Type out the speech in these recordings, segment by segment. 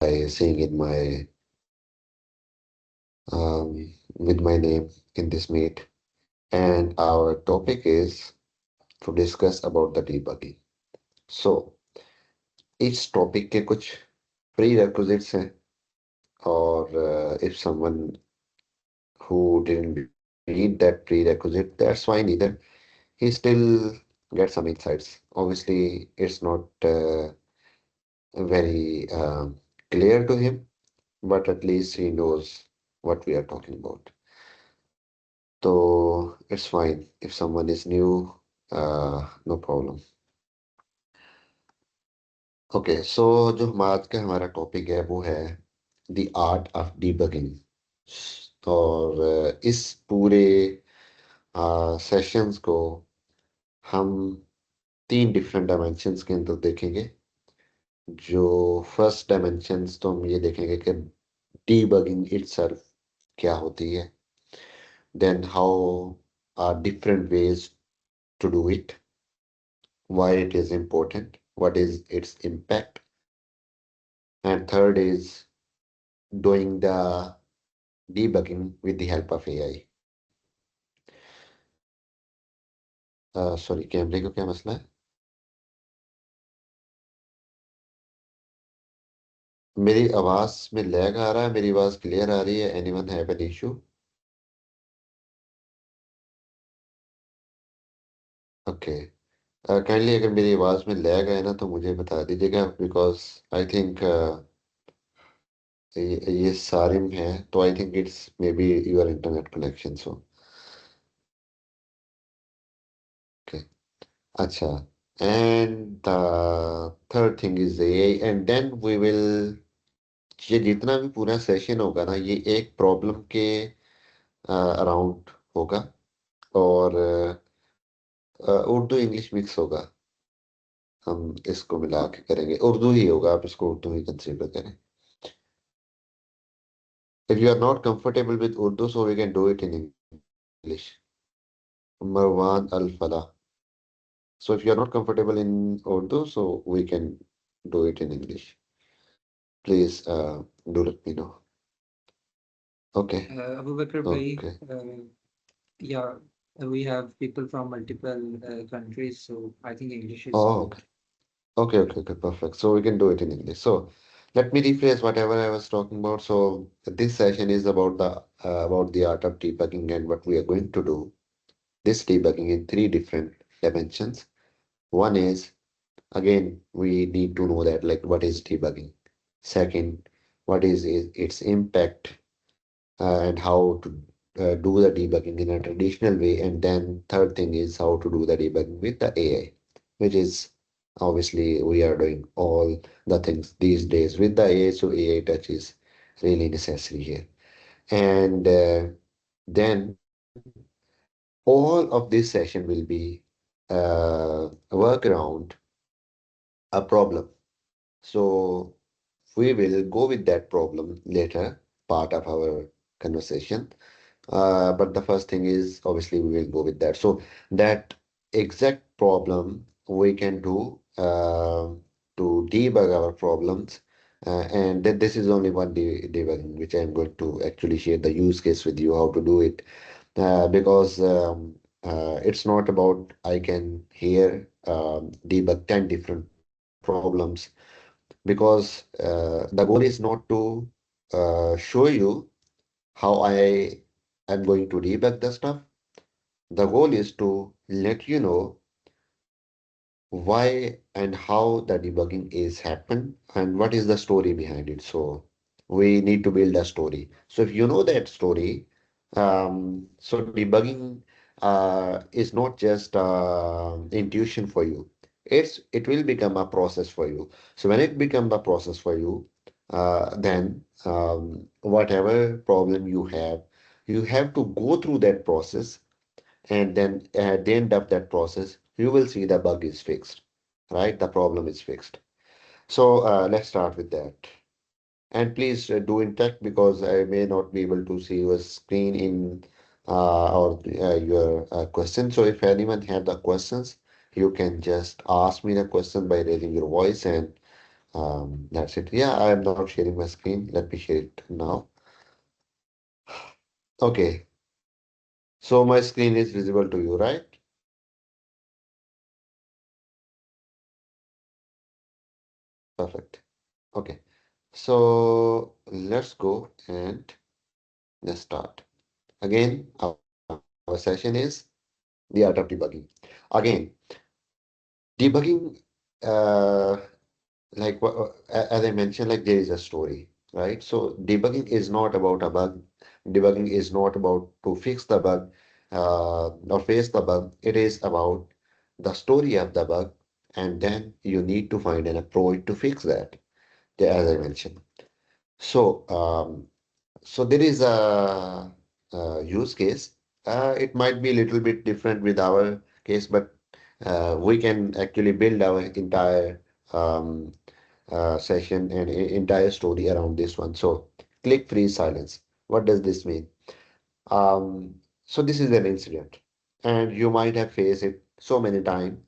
by seeing in my with my name in this meet. And our topic is to discuss about the debugging. So इस topic के कुछ prerequisites हैं और if someone who didn't meet that prerequisite, that's fine either. He still gets some insights. Obviously, it's not very clear to him, but at least he knows what we are talking about. So it's fine if someone is new, no problem. Okay so जो आज का हमारा topic है वो है the art of debugging और इस पूरे सेशंस को हम तीन डिफरेंट डायमेंशंस के अंदर देखेंगे जो फर्स्ट डायमेंशंस तो हम ये देखेंगे कि डीबगिंग इटसेल्फ क्या होती है then how are different ways to do it why it is important what is its impact and third is doing the debugging with the help of AI sorry कैमरे का क्या मसला है मेरी आवाज में लैग आ रहा है मेरी आवाज क्लियर आ रही है anyone have an issue okay kindly अगर मेरी आवाज में लैग आए ना तो मुझे बता दीजिएगा बिकॉज आई थिंक ये सारिम है तो I think it's may be your internet connection so okay अच्छा and the third thing is AI and then we will ये जितना भी पूरा सेशन होगा ना ये एक प्रॉब्लम के अराउंड होगा और उर्दू इंग्लिश मिक्स होगा हम इसको मिला के करेंगे उर्दू ही होगा आप इसको उर्दू ही कंसीडर करें if you are not comfortable with Urdu so we can do it in English Marwan Al Falah so if you are not comfortable in Urdu so we can do it in English please do let me know okay Abu Bakr bhai, okay yeah, we have people from multiple countries, so I think English is oh good. okay okay, perfect. So we can do it in English. So let me rephrase whatever I was talking about. So this session is about the art of debugging and what we are going to do. This debugging in three different dimensions. One is again we need to know that like what is debugging. Second, what is its impact and how to do the debugging in a traditional way. And then third thing is how to do the debugging with the AI, which is obviously we are doing all the things these days with the AI. So AI touch is really necessary here. And then all of this session will be work around a problem. So we will go with that problem later, part of our conversation. But the first thing is obviously we will go with that. So that exact problem we can do to debug our problems. And then this is only one debugging, which I'm going to actually share the use case with you, how to do it. Because it's not about I can here debug 10 different problems because the goal is not to show you how I am going to debug the stuff. The goal is to let you know why and how the debugging is happen and what is the story behind it. So we need to build a story. So if you know that story, so debugging is not just intuition for you. It will become a process for you. So when it becomes a process for you, then whatever problem you have to go through that process and then at the end of that process you will see the bug is fixed, right? The problem is fixed. So let's start with that. And please do in tech because I may not be able to see your screen in or your question. So if anyone have the questions, you can just ask me the question by raising your voice and That's it. Yeah, I am not sharing my screen. Let me share it now. Okay, so my screen is visible to you, right? Perfect. Okay, so let's go and let's start. Again, our session is the art of debugging. Again, debugging, uh, as I mentioned, like there is a story, right? So debugging is not about a bug. Debugging is not about to fix the bug or face the bug. It is about the story of the bug, and then you need to find an approach to fix that, as I mentioned. So, so there is a use case. It might be a little bit different with our case, but we can actually build our entire um, session and entire story around this one. So, click freeze silence. What does this mean? So this is an incident, and you might have faced it so many times.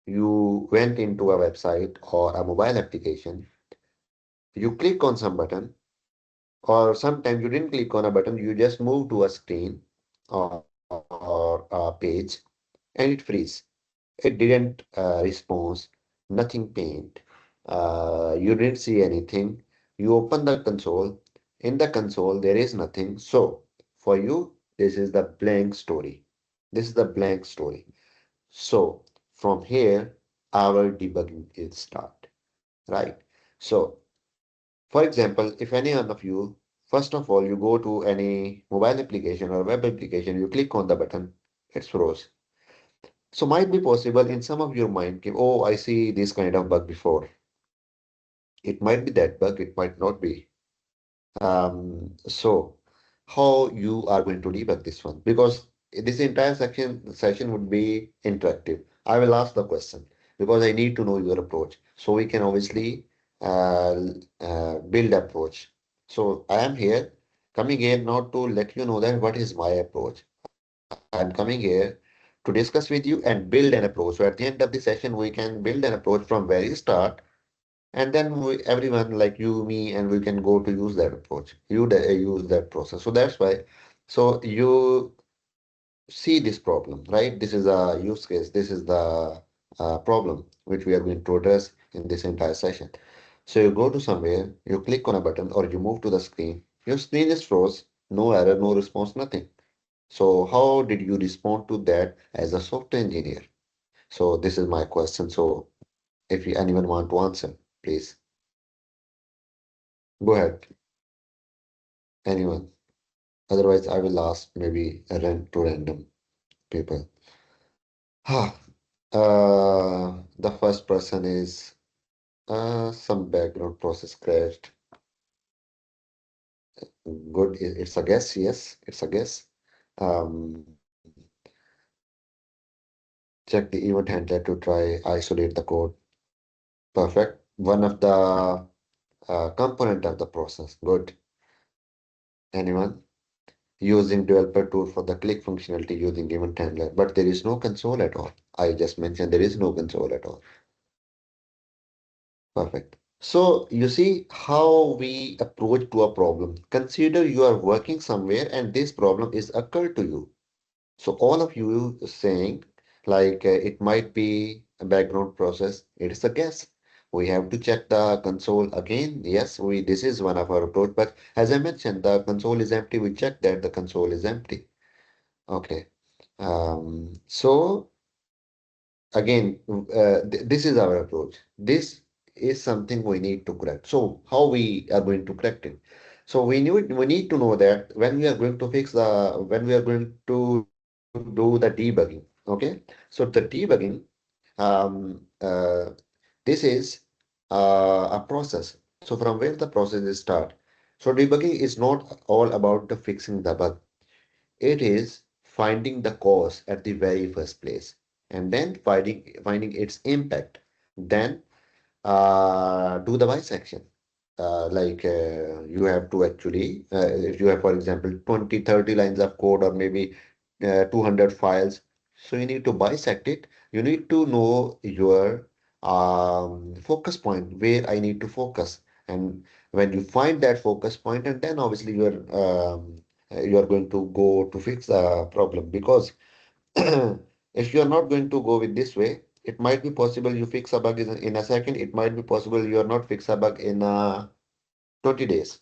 You went into a website or a mobile application, you click on some button, or sometimes you didn't click on a button, you just move to a screen or a page and it freeze. It didn't respond, nothing paint. You didn't see anything. You open the console. In the console, there is nothing. So for you, this is the blank story. This is the blank story. So from here, our debugging is start, right? So for example, if any one of you, first of all, you go to any mobile application or web application, you click on the button, it's froze. So might be possible in some of your mind, oh, I see this kind of bug before. It might be that bug, it might not be. So how you are going to debug this one? Because this entire session would be interactive. I will ask the question because I need to know your approach. So we can obviously build approach. So I am here coming here not to let you know that what is my approach. I'm coming here to discuss with you and build an approach. So at the end of the session, we can build an approach from very start, and then everyone like you, me, and we can go to use that approach. Use that process. So that's why. So you see this problem, right? This is a use case. This is the problem which we are going to address in this entire session. So you go to somewhere, you click on a button, or you move to the screen. Your screen is froze, no error, no response, nothing. So how did you respond to that as a software engineer? So this is my question. So if anyone want to answer, please go ahead. Anyone? Otherwise, I will ask maybe to random people. Ah, the first person is some background process crashed. Good. It's a guess. Yes, it's a guess. Um, check the event handler to try isolate the code. Perfect. One of the component of the process. Good. Anyone? Using developer tool for the click functionality using event handler, but there is no console at all. I just mentioned there is no console at all. Perfect. So you see how we approach to a problem. Consider you are working somewhere and this problem is occurred to you. So all of you saying like it might be a background process. It is a guess. We have to check the console again. Yes, we this is one of our approach. But as I mentioned, the console is empty. We check that the console is empty. Okay. So again, this is our approach. This is something we need to correct. So how we are going to correct it? So we need to know that when we are going to fix the when we are going to do the debugging. Okay. So the debugging, this is a process. So from where the process is start. So debugging is not all about the fixing the bug. It is finding the cause at the very first place and then finding its impact. Then do the bisection. You have to actually, if you have, for example, 20, 30 lines of code or maybe 200 files, so you need to bisect it. You need to know your focus point where I need to focus. And when you find that focus point, and then obviously you are going to go to fix the problem. Because if you are not going to go with this way, it might be possible you fix a bug in a second. It might be possible you are not fix a bug in 20 days,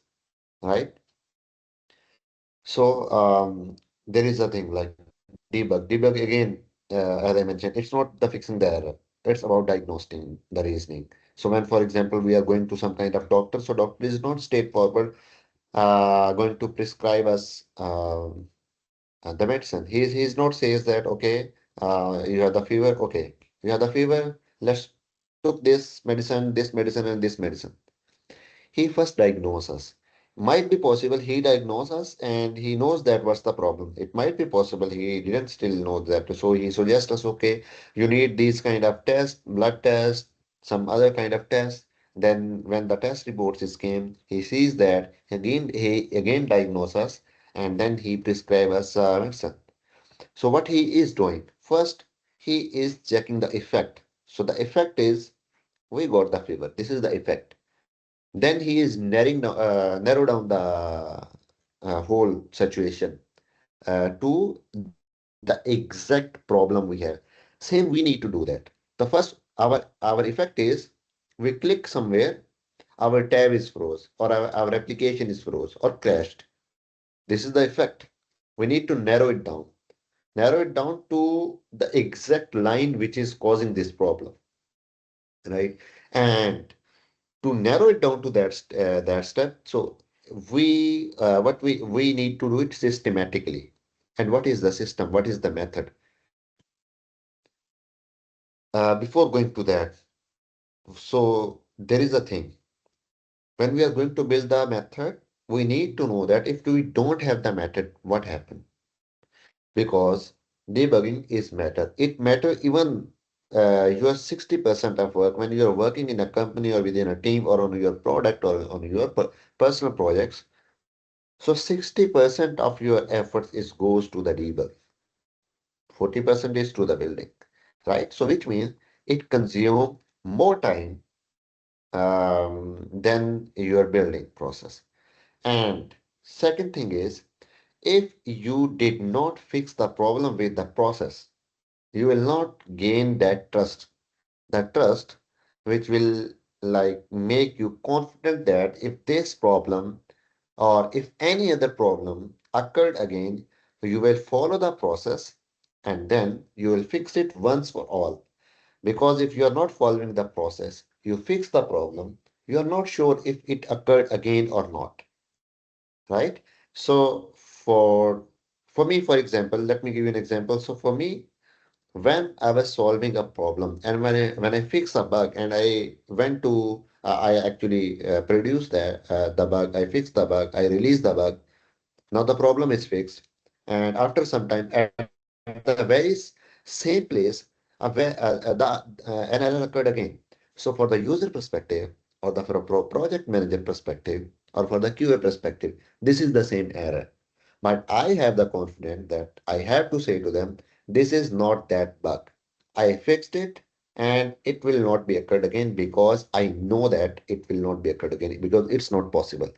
right? So there is a thing like debug. Debug again, as I mentioned, it's not the fixing the error. It's about diagnosing the reasoning. So when, for example, we are going to some kind of doctor, so doctor is not straightforward going to prescribe us the medicine. He's not says that okay, you have the fever. Okay, you have the fever. Let's took this medicine, and this medicine. He first diagnoses us. Might be possible he diagnoses us and he knows that what's the problem. It might be possible he didn't still know that. So he suggests us, okay, you need these kind of tests, blood test, some other kind of test. Then when the test reports is came, he sees that he again diagnoses us and then he prescribes us medicine. So what he is doing? First, he is checking the effect. So the effect is we got the fever. This is the effect. Then he is narrow down the whole situation to the exact problem we have. Same, we need to do that. The first, our effect is we click somewhere, our tab is froze, or our application is froze or crashed. This is the effect. We need to narrow it down to the exact line which is causing this problem, right? And to narrow it down to that step, so we need to do it systematically. And what is the system? What is the method? Before going to that, so there is a thing. When we are going to build the method, we need to know that if we don't have the method, what happened? Because debugging is matter. It matter even your 60% of work when you're working in a company or within a team or on your product or on your personal projects. So 60% of your efforts is goes to the debug, 40% is to the building, right? So which means it consumes more time than your building process. And second thing is, if you did not fix the problem with the process, you will not gain that trust. That trust which will like make you confident that if this problem or if any other problem occurred again, you will follow the process and then you will fix it once for all. Because if you are not following the process, you fix the problem, you are not sure if it occurred again or not, right? So for me, for example, let me give you an example. So for me, when I was solving a problem and when I fix a bug and I went to I actually produced the bug, I fixed the bug, I released the bug. Now the problem is fixed, and after some time, at the very same place, an error occurred again. So for the user perspective, or the for a project manager perspective, or for the QA perspective, this is the same error. But I have the confidence that I have to say to them, this is not that bug. I fixed it, and it will not be occurred again because I know that it will not be occurred again because it's not possible.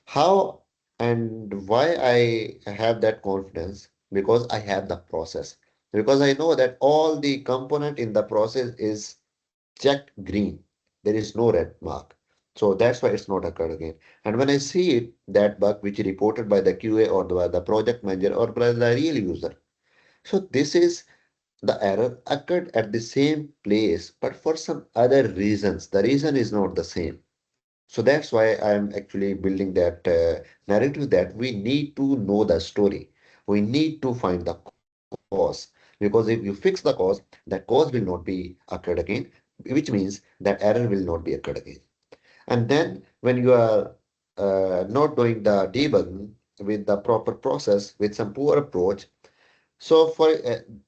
How and why I have that confidence? Because I have the process. Because I know that all the component in the process is checked green. There is no red mark. So that's why it's not occurred again. And when I see it, that bug which is reported by the QA or the project manager or by the real user. So this is the error occurred at the same place, but for some other reasons. The reason is not the same. So that's why I'm actually building that narrative that we need to know the story. We need to find the cause because if you fix the cause, that cause will not be occurred again, which means that error will not be occurred again. And then when you are not doing the debugging with the proper process, with some poor approach, so for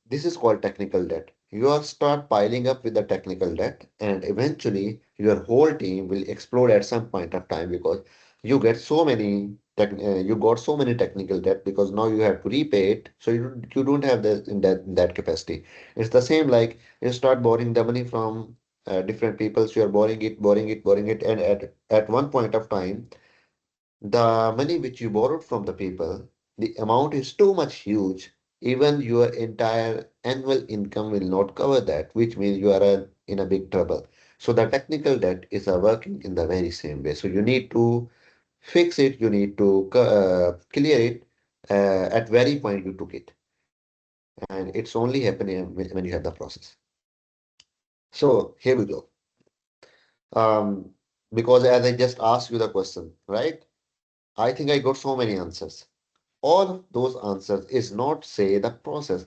this is called technical debt. You are start piling up with the technical debt, and eventually your whole team will explode at some point of time because you got so many technical debt because now you have to repay it. So you don't have that in that capacity. It's the same like you start borrowing the money from different people, so you're borrowing it, and at one point of time, the money which you borrowed from the people, the amount is too much huge. Even your entire annual income will not cover that, which means you are in a big trouble. So the technical debt is working in the very same way. So you need to fix it, you need to clear it at very point you took it. And it's only happening when you have the process. So here we go. Um, because as I just asked you the question, right? I think I got so many answers. All of those answers is not say the process.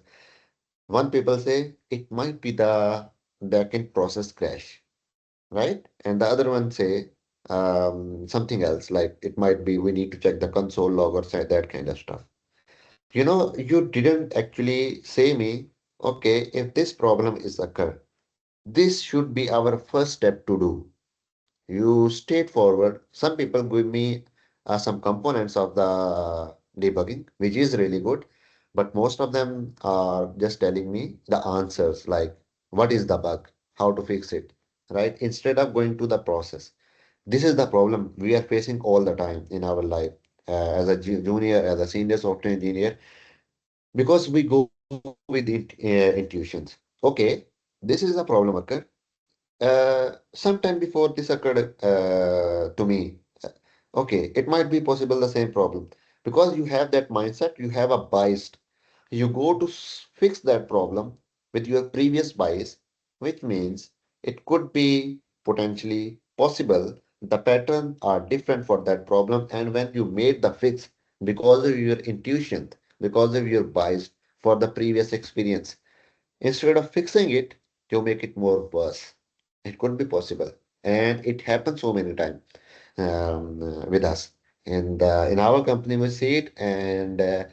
One people say it might be the backend process crash, right? And the other one say something else, like it might be we need to check the console log or say that kind of stuff. You know, you didn't actually say me, okay, if this problem is occur, this should be our first step to do. You straightforward. Some people give me some components of the debugging, which is really good, but most of them are just telling me the answers, like what is the bug, how to fix it, right? Instead of going to the process. This is the problem we are facing all the time in our life as a junior, as a senior software engineer, because we go with intuitions. Okay, this is a problem occur. Sometime before this occurred to me. Okay, it might be possible the same problem because you have that mindset, you have a bias. You go to fix that problem with your previous bias, which means it could be potentially possible. The pattern are different for that problem, and when you made the fix because of your intuition, because of your bias for the previous experience, instead of fixing it, you make it more worse. It could be possible. And it happens so many times with us. And in our company, we see it, and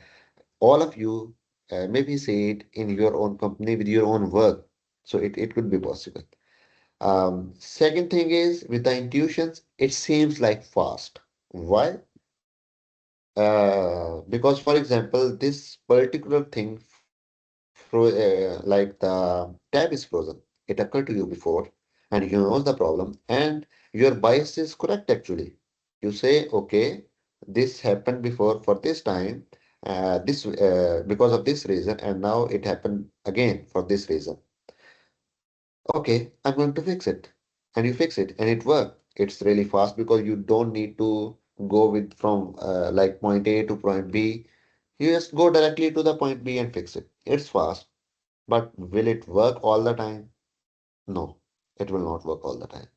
all of you maybe see it in your own company with your own work. So it could be possible. Second thing is with the intuitions, it seems like fast. Why? Because, for example, this particular thing, like the tab is frozen, it occurred to you before, and you know the problem, and your bias is correct actually. You say, okay, this happened before for this time, this because of this reason, and now it happened again for this reason. Okay, I'm going to fix it. And you fix it, and it works. It's really fast because you don't need to go with from like point A to point B. You just go directly to the point B and fix it. It's fast, but will it work all the time? No, it will not work all the time.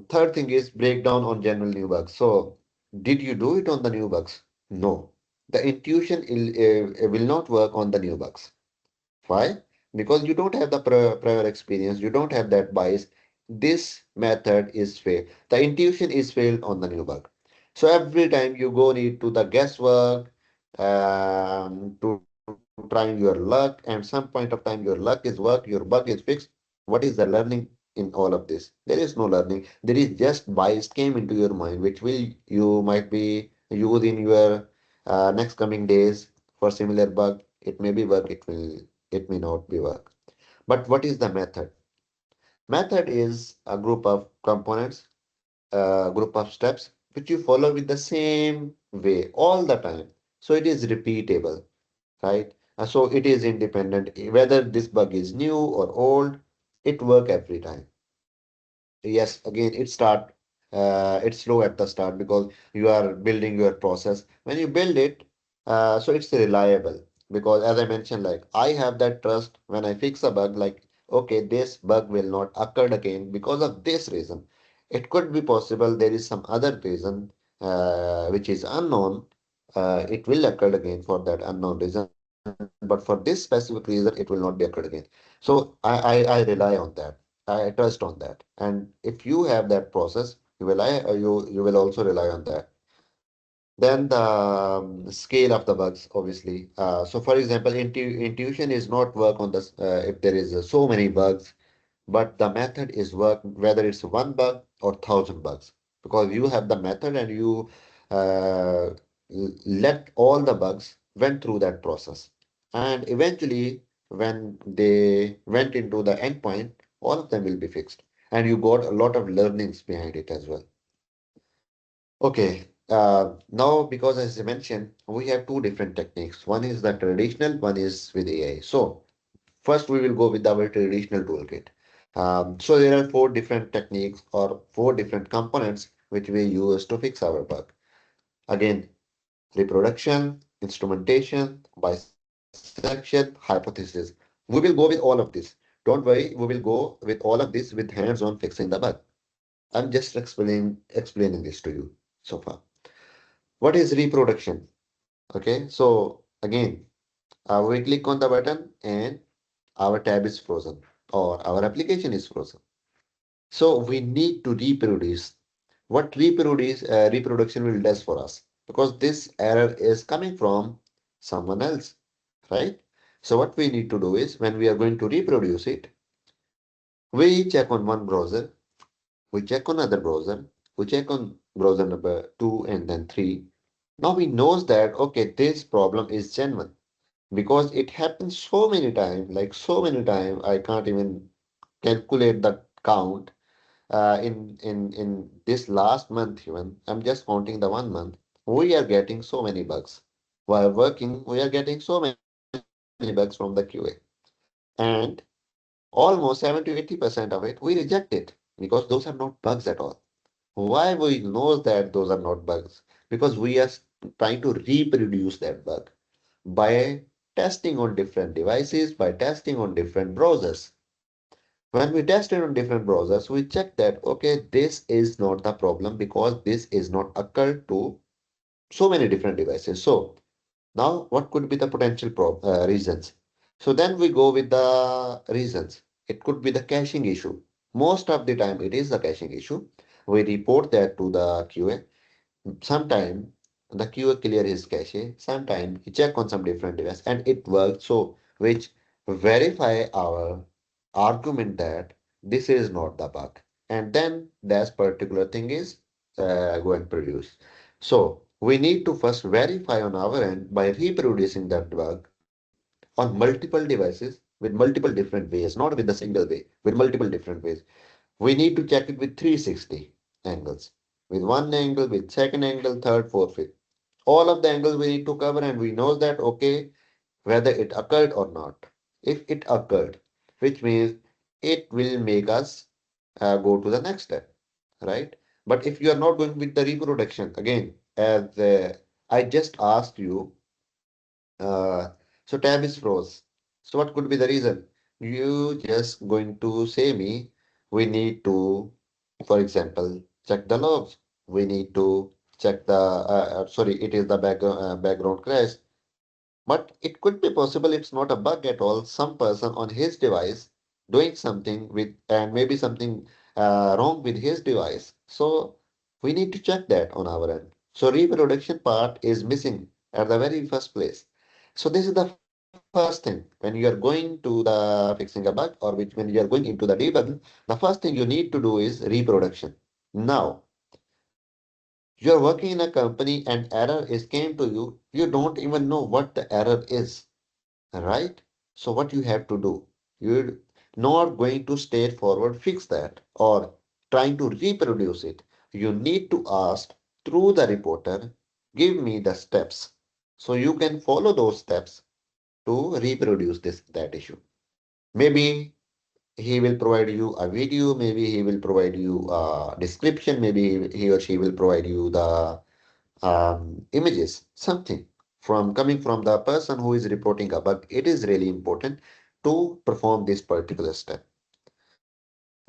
Third thing is breakdown on general new bugs. So, did you do it on the new bugs? No. The intuition will not work on the new bugs. Why? Because you don't have the prior experience, you don't have that bias. This method is failed. The intuition is failed on the new bug. So every time you go need to the guesswork to trying your luck, and some point of time your luck is work, your bug is fixed. What is the learning in all of this? There is no learning. There is just bias came into your mind, which will you might be use in your next coming days for similar bug. It may be work, it may not be work. But what is the method? Method is a group of components, a group of steps which you follow with the same way all the time. So it is repeatable, right? So it is independent. Whether this bug is new or old, it work every time. Yes, again, it's slow at the start because you are building your process. When you build it, so it's reliable because as I mentioned, like I have that trust when I fix a bug, like, okay, this bug will not occur again because of this reason. It could be possible there is some other reason which is unknown. It will occur again for that unknown reason, but for this specific reason, it will not be occurred again. So I rely on that. I trust on that. And if you have that process, you will also rely on that. Then the scale of the bugs, obviously. So for example, intuition is not work on this if there is so many bugs, but the method is work whether it's one bug or thousand bugs, because you have the method and you uh, let all the bugs went through that process, and eventually when they went into the endpoint, All of them will be fixed. And you got a lot of learnings behind it as well. Okay, now because as I mentioned, we have two different techniques. One is the traditional, one is with AI. So first we will go with our traditional toolkit. So there are four different techniques or four different components which we use to fix our bug. Again, reproduction, instrumentation, bisection, hypothesis. We will go with all of this. Don't worry, we will go with all of this with hands-on fixing the bug. I'm just explaining this to you so far. What is reproduction? Okay, so again, we click on the button and our tab is frozen or our application is frozen. So we need to reproduce what reproduction will does for us because this error is coming from someone else, right? So what we need to do is when we are going to reproduce it, we check on one browser, we check on other browser, we check on browser number 2 and then 3. Now we knows that okay, this problem is genuine because it happens so many times, like so many times, I can't even calculate the count. In this last month, even I'm just counting the 1 month. We are getting so many bugs. While working, we are getting so many bugs from the QA, and almost 70 to 80% of it we reject it because those are not bugs at all. Why we know that those are not bugs? Because we are trying to reproduce that bug by testing on different devices, by testing on different browsers. When we test it on different browsers, we check that, okay, this is not the problem because this is not occurred to so many different devices. So now what could be the potential reasons? So then we go with the reasons. It could be the caching issue. Most of the time it is the caching issue. We report that to the QA. Sometime the QA clear his cache. Sometime he check on some different device and it works. So which verify our argument that this is not the bug. And then that particular thing is going to produce. So we need to first verify on our end by reproducing that bug on multiple devices with multiple different ways, not with the single way, with multiple different ways. We need to check it with 360 angles, with one angle, with second angle, third, fourth, fifth. All of the angles we need to cover, and we know that okay, whether it occurred or not. If it occurred, which means it will make us go to the next step, right? But if you are not going with the reproduction, again, as I just asked you, uh, so tab is froze. So what could be the reason? You just going to say me, we need to, for example, check the logs. We need to check the, sorry, it is the background crash. But it could be possible it's not a bug at all. Some person on his device doing something with, and maybe something wrong with his device. So we need to check that on our end. So reproduction part is missing at the very first place. So this is the first thing. When you are going to the fixing a bug or which when you are going into the debugging, the first thing you need to do is reproduction. Now, you are working in a company and error is came to you, you don't even know what the error is. Right? So what you have to do, you're not going to straightforward fix that or trying to reproduce it. You need to ask through the reporter, give me the steps. So you can follow those steps to reproduce that issue. Maybe he will provide you a video, maybe he will provide you a description, maybe he or she will provide you the images, something from coming from the person who is reporting a bug. It is really important to perform this particular step.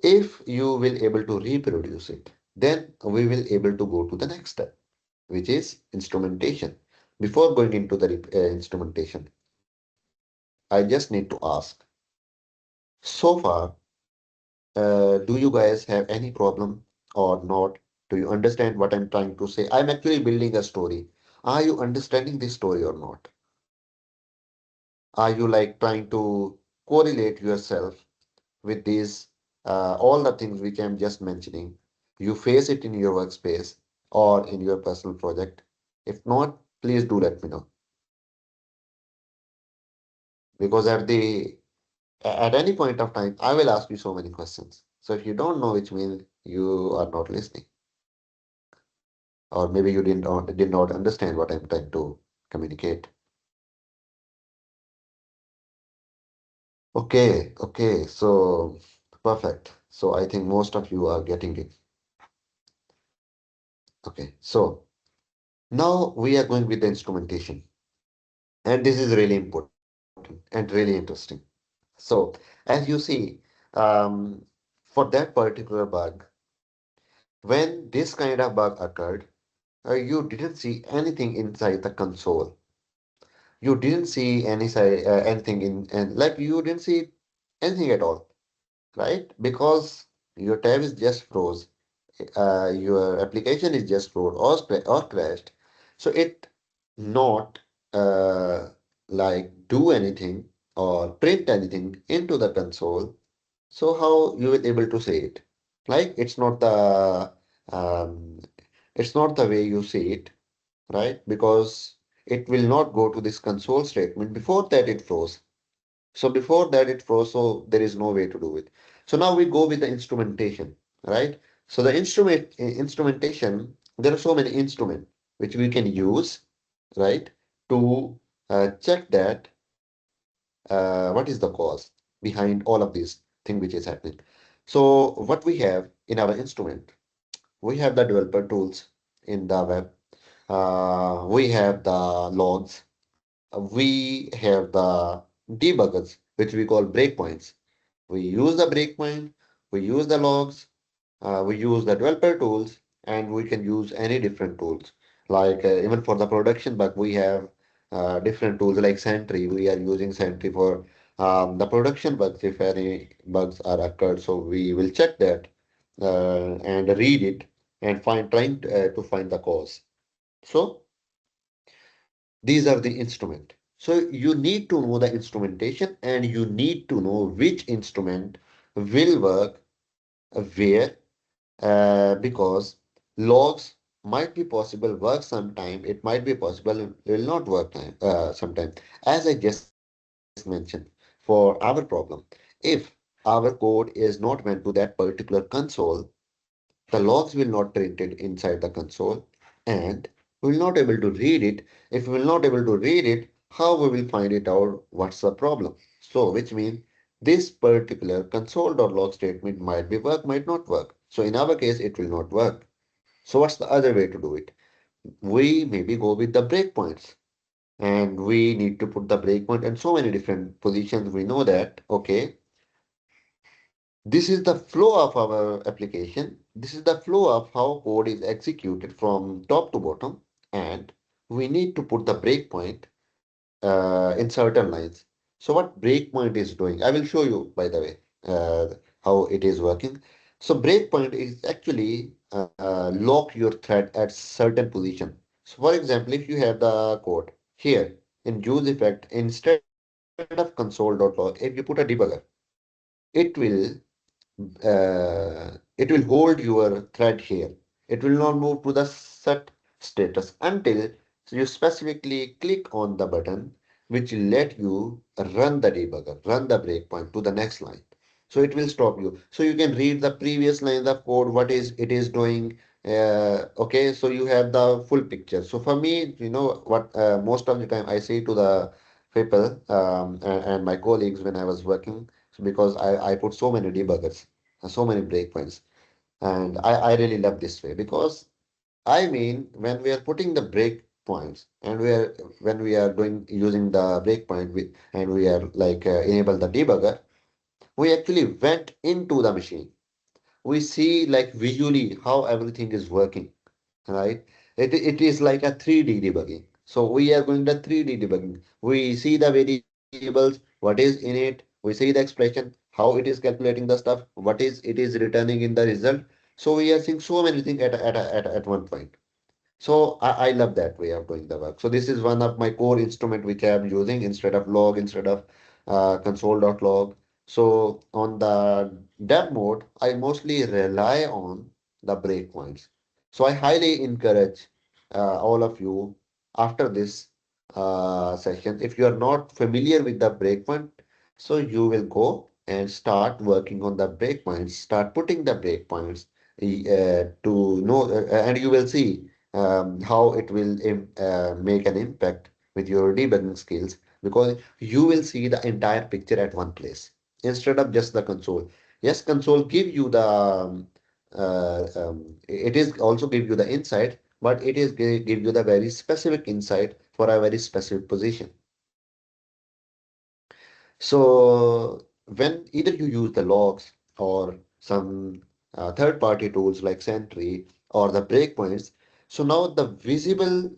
If you will able to reproduce it, then we will able to go to the next step, which is instrumentation. Before going into the instrumentation, I just need to ask, so far, do you guys have any problem or not? Do you understand what I'm trying to say? I'm actually building a story. Are you understanding this story or not? Are you like trying to correlate yourself with these all the things which I'm just mentioning? You face it in your workspace or in your personal project. If not, please do let me know. Because At any point of time, I will ask you so many questions. So if you don't know, which means you are not listening, or maybe you did not understand what I'm trying to communicate. Okay, so perfect. So I think most of you are getting it. Okay, so now we are going with the instrumentation, and this is really important and really interesting. So as you see, for that particular bug, when this kind of bug occurred, you didn't see anything inside the console. You didn't see anything in, and like you didn't see anything at all, right? Because your tab is just froze, your application is just froze or crashed. So it not uh, like do anything or print anything into the console. So how you will able to say it? Like um, it's not the way you see it, right? Because it will not go to this console statement. Before that, it froze. So before that, it froze. So there is no way to do it. So now we go with the instrumentation, right? So the instrumentation, there are so many instruments which we can use, right, to check that what is the cause behind all of these thing which is happening. So what we have in our instrument, we have the developer tools in the web. We have the logs. We have the debuggers, which we call breakpoints. We use the breakpoint, we use the logs, we use the developer tools, and we can use any different tools. Like even for the production bug, we have different tools like Sentry. We are using Sentry for the production bugs. If any bugs are occurred, so we will check that and read it and trying to find the cause. So these are the instrument. So you need to know the instrumentation and you need to know which instrument will work where because logs might be possible work sometime, it might be possible it will not work sometime. As I just mentioned, for our problem, if our code is not went to that particular console, the logs will not printed inside the console and we will not able to read it. If we will not able to read it, how we will find it out what's the problem? So which means this particular console.log statement might be work, might not work. So in our case, it will not work. So what's the other way to do it? We maybe go with the breakpoints and we need to put the breakpoint in so many different positions. We know that, okay, this is the flow of our application. This is the flow of how code is executed from top to bottom. And we need to put the breakpoint in certain lines. So what breakpoint is doing, I will show you, by the way, how it is working. So breakpoint is actually lock your thread at certain position. So for example, if you have the code here in use effect, instead of console.log, if you put a debugger, it it will hold your thread here. It will not move to the set status until you specifically click on the button which will let you run the debugger, run the breakpoint to the next line. So it will stop you. So you can read the previous lines of code, what is it is doing. Okay, so you have the full picture. So for me, you know what, most of the time I say to the people and my colleagues when I was working, so because I put so many debuggers, so many breakpoints, and I really love this way because I mean when we are putting the breakpoints and when we are doing using the breakpoint with and we are like enable the debugger, we actually went into the machine. We see like visually how everything is working, right? It is like a 3D debugging. So we are going to 3D debugging. We see the variables, what is in it. We see the expression, how it is calculating the stuff, what is it is returning in the result. So we are seeing so many things at one point. So I love that way of doing the work. So this is one of my core instrument which I am using instead of log, instead of console.log. So on the dev mode, I mostly rely on the breakpoints. So I highly encourage all of you after this session, if you are not familiar with the breakpoint, So you will go and start working on the breakpoints, start putting the breakpoints to know, and you will see how it will make an impact with your debugging skills because you will see the entire picture at one place instead of just the console. Yes, console give you the it is also give you the insight, but it is give you the very specific insight for a very specific position. So when either you use the logs or some third-party tools like Sentry or the breakpoints, so now the visible,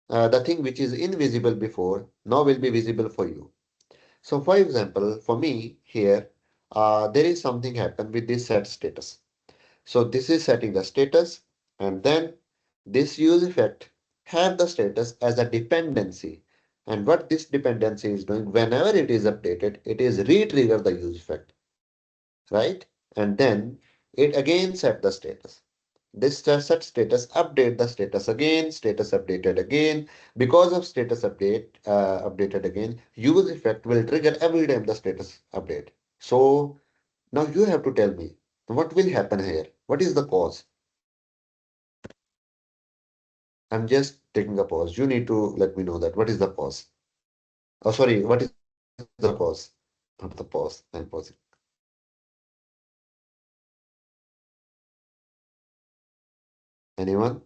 the thing which is invisible before, now will be visible for you. So for example, for me here, there is something happen with this set status. So this is setting the status, and then this use effect have the status as a dependency. And what this dependency is doing, whenever it is updated, it is re-trigger the use effect, right? And then it again set the status. This set status update the status again, status updated again. Because of status updated again, use effect will trigger every time the status update. So now you have to tell me what will happen here. What is the cause? I'm just taking a pause. You need to let me know that. What is the pause? Oh, sorry. What is the cause? Not the pause. I'm pausing. Anyone?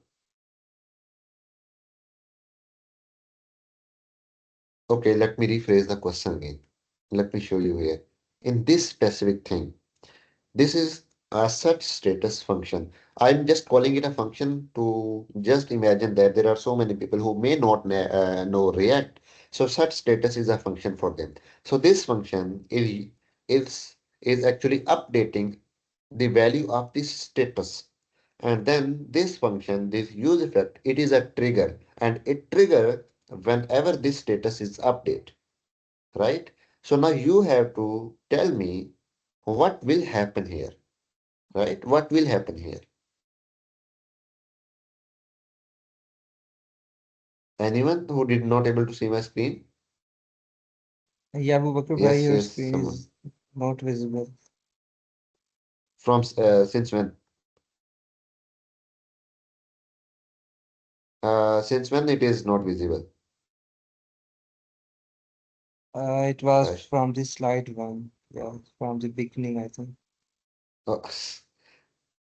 Okay, let me rephrase the question again. Let me show you here. In this specific thing, this is a set status function. I'm just calling it a function to just imagine that there are so many people who may not know React. So set status is a function for them. So this function is actually updating the value of this status. And then this function, this use effect, it is a trigger and it trigger whenever this status is update, right? So now you have to tell me what will happen here, right? What will happen here? Anyone who did not able to see my screen? Yeah, Abubakar, bhai, Yes, your yes, screen someone. is not visible. From since when? Since when it is not visible? It was Ash. from the slide one. Yeah, from the beginning, I think.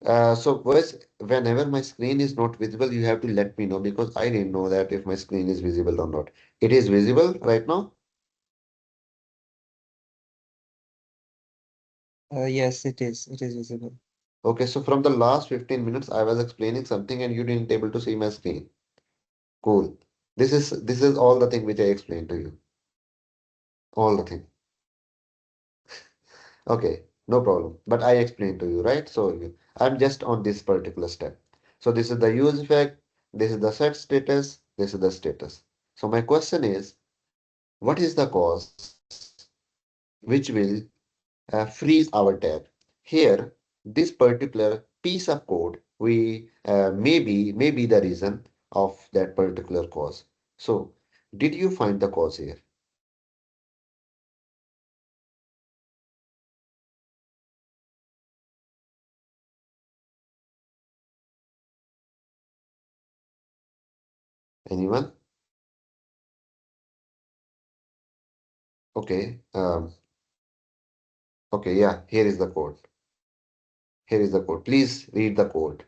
Uh, so boys, whenever my screen is not visible, you have to let me know because I didn't know that if my screen is visible or not. It is visible right now. Yes, it is. It is visible. Okay, so from the last 15 minutes, I was explaining something and you didn't able to see my screen. Cool. This is all the thing which I explained to you. All the thing. Okay, no problem. But I explained to you, right? So I'm just on this particular step. So this is the use effect, this is the set status, this is the status. So my question is, what is the cause which will freeze our tab? Here, this particular piece of code, we maybe the reason of that particular cause. So, did you find the cause here? Anyone? Okay. Okay. Yeah. Here is the code. Here is the code. Please read the code.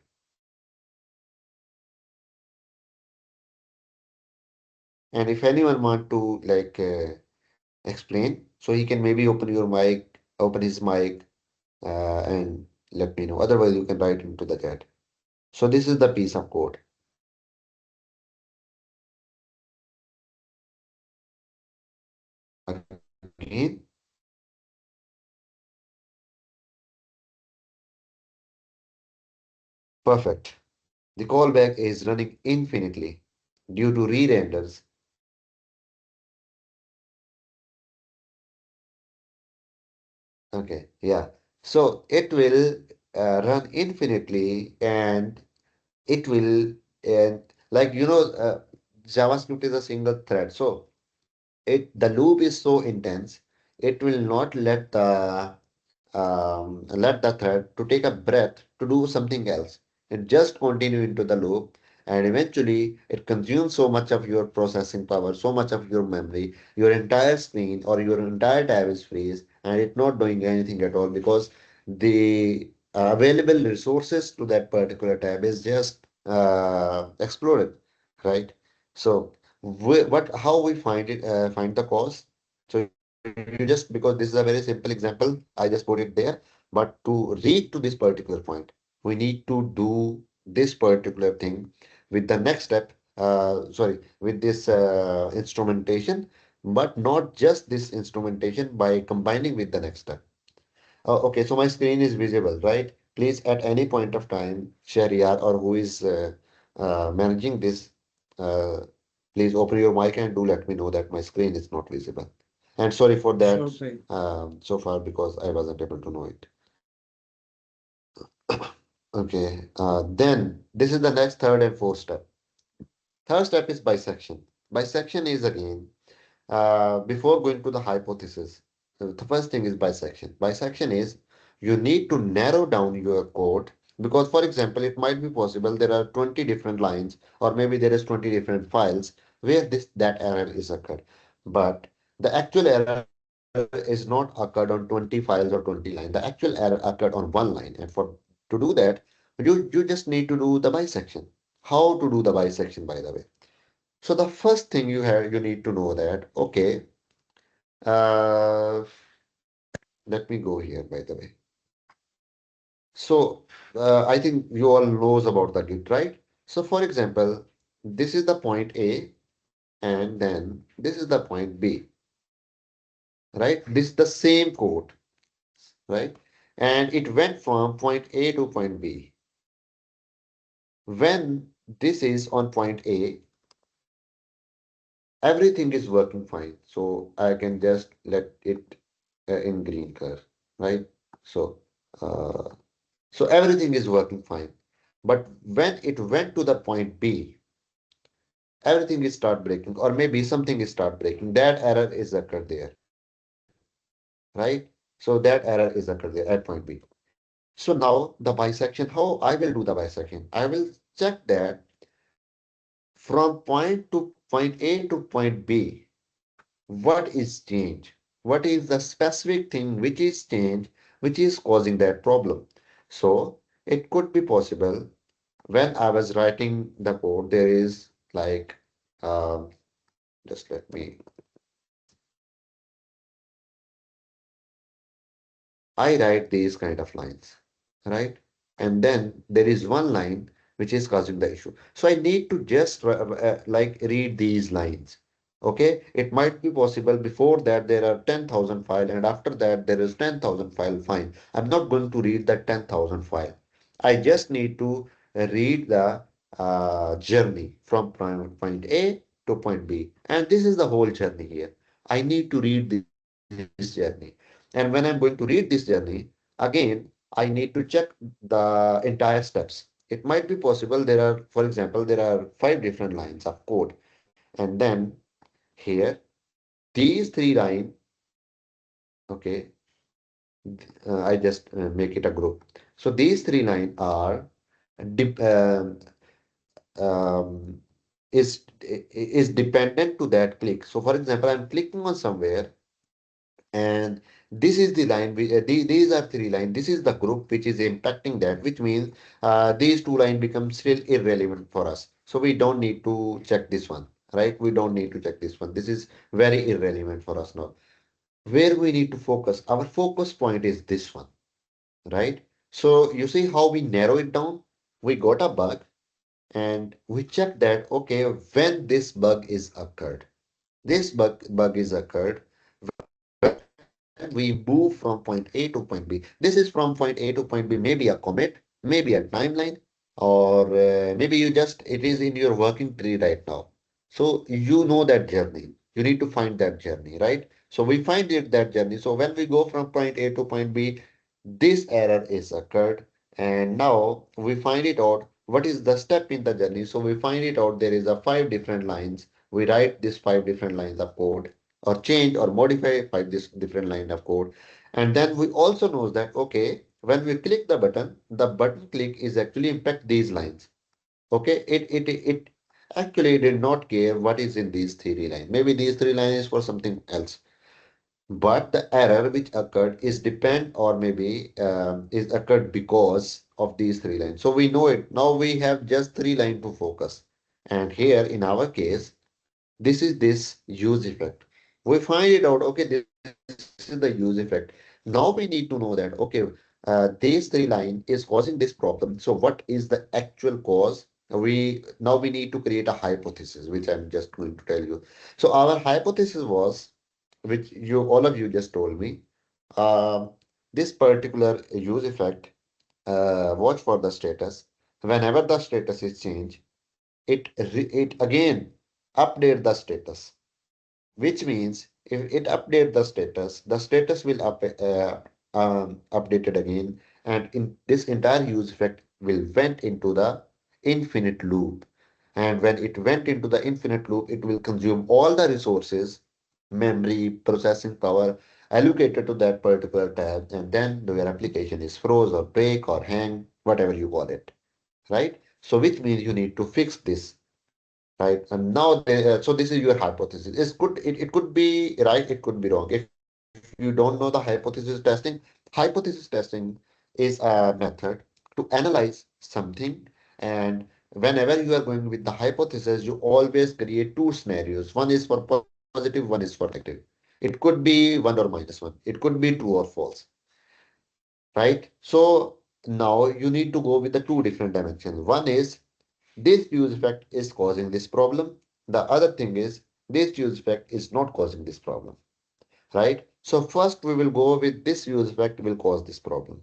And if anyone want to like explain, so he can maybe open your mic, open his mic, and let me know. Otherwise, you can write into the chat. So this is the piece of code. Again, perfect. The callback is running infinitely due to re-renders. Okay, yeah. So it will run infinitely and it will, and like JavaScript is a single thread. So the loop is so intense. it will not let the thread to take a breath to do something else. It just continue into the loop, and eventually it consumes so much of your processing power, so much of your memory, your entire screen or your entire tab is freeze, and it's not doing anything at all because the available resources to that particular tab is just exploded, right? So how we find it, find the cause? So you just, because this is a very simple example, I just put it there. But to reach to this particular point, we need to do this particular thing with the next step. Sorry, with this instrumentation, but not just this instrumentation by combining with the next step. Okay, so my screen is visible, right? Please, at any point of time, Shahryar or who is managing this, uh, please open your mic and do let me know that my screen is not visible. And sorry for that Sure, Craig. so far because I wasn't able to know it. Okay, then this is the next third and fourth step. Third step is bisection. Bisection is again before going to the hypothesis, the first thing is bisection. Bisection is you need to narrow down your code because, for example, it might be possible there are 20 different lines or maybe there is 20 different files where this that error is occurred. But the actual error is not occurred on 20 files or 20 lines. The actual error occurred on one line. And for to do that, you just need to do the bisection. How to do the bisection, by the way? So the first thing you need to know that, okay, uh, let me go here, by the way. So, I think you all knows about the Git, right? So, for example, this is the point A, and then this is the point B, right? This is the same code, right? And it went from point A to point B. When this is on point A, everything is working fine. So I can just let it in green color, right? So, uh, so everything is working fine. But when it went to the point B, everything is start breaking, or maybe something is start breaking. That error is occurred there, right? So that error is occurred there at point B. So now the bisection, how I will do the bisection? I will check that from point to point A to point B, what is changed? What is the specific thing which is changed, which is causing that problem? So it could be possible when I was writing the code, there is like, um, just let me, I write these kind of lines, right? And then there is one line which is causing the issue. So I need to just like read these lines. Okay, it might be possible before that there are 10,000 file and after that there is 10,000 file. Fine. I'm not going to read that 10,000 file. I just need to read the journey from point A to point B. And this is the whole journey here. I need to read this journey. And when I'm going to read this journey, again, I need to check the entire steps. It might be possible there are, for example, there are 5 different lines of code. And then here, these 3 lines, okay, I just make it a group. So these 3 lines are dep um, is dependent to that click. So for example, I'm clicking on somewhere and this is the line, these are 3 lines. This is the group which is impacting that, which means these 2 lines become still irrelevant for us. So we don't need to check this one, right? We don't need to check this one. This is very irrelevant for us now. Where we need to focus, our focus point is this one, right? So you see how we narrow it down? We got a bug and we check that, okay, when this bug is occurred. This bug is occurred when we move from point A to point B. This is from point A to point B, maybe a commit, maybe a timeline, or maybe you just, it is in your working tree right now. So you know that journey. You need to find that journey, right? So we find it that journey. So when we go from point A to point B, this error is occurred. And now we find it out what is the step in the journey. So we find it out there is a 5 different lines. We write these 5 different lines of code. or change or modify by this different line of code. And then we also know that, okay, when we click the button click is actually impact these lines. Okay, it actually did not care what is in these three lines. Maybe these three lines is for something else. But the error which occurred is depend or maybe is occurred because of these three lines. So we know it. Now we have just three lines to focus. And here in our case, this is this use effect. We find it out, okay, this is the use effect. Now we need to know that, okay, these three line is causing this problem. So what is the actual cause? We need to create a hypothesis, which I'm just going to tell you. So our hypothesis was, which you all of you just told me, um, this particular use effect, watch for the status. Whenever the status is changed, it again update the status, which means if it update the status will updated again, and in this entire use effect will went into the infinite loop. And when it went into the infinite loop, it will consume all the resources, memory, processing power allocated to that particular tab, and then your application is froze or break or hang, whatever you call it, right? So which means you need to fix this. Right. And now, so this is your hypothesis. It could be right, it could be wrong. If you don't know the hypothesis testing is a method to analyze something. And whenever you are going with the hypothesis, you always create two scenarios. One is for positive, one is for negative. It could be one or minus one. It could be true or false. Right. So now you need to go with the two different dimensions. One is this use effect is causing this problem. The other thing is this use effect is not causing this problem, right? So first we will go with this use effect will cause this problem.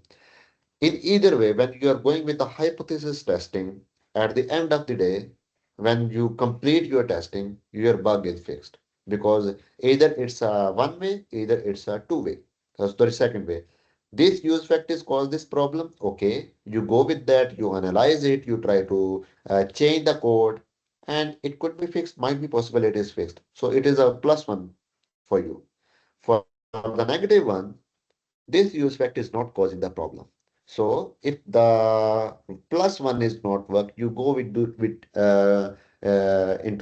In either way, when you are going with the hypothesis testing, at the end of the day, when you complete your testing, your bug is fixed because either it's a one way, either it's a two way. That's the second way. This use factors cause this problem. Okay, you go with that, you analyze it, you try to change the code, and it could be fixed. Might be possible it is fixed. So it is a plus one for you. For the negative one, this use fact is not causing the problem. So if the plus one is not work, you go with into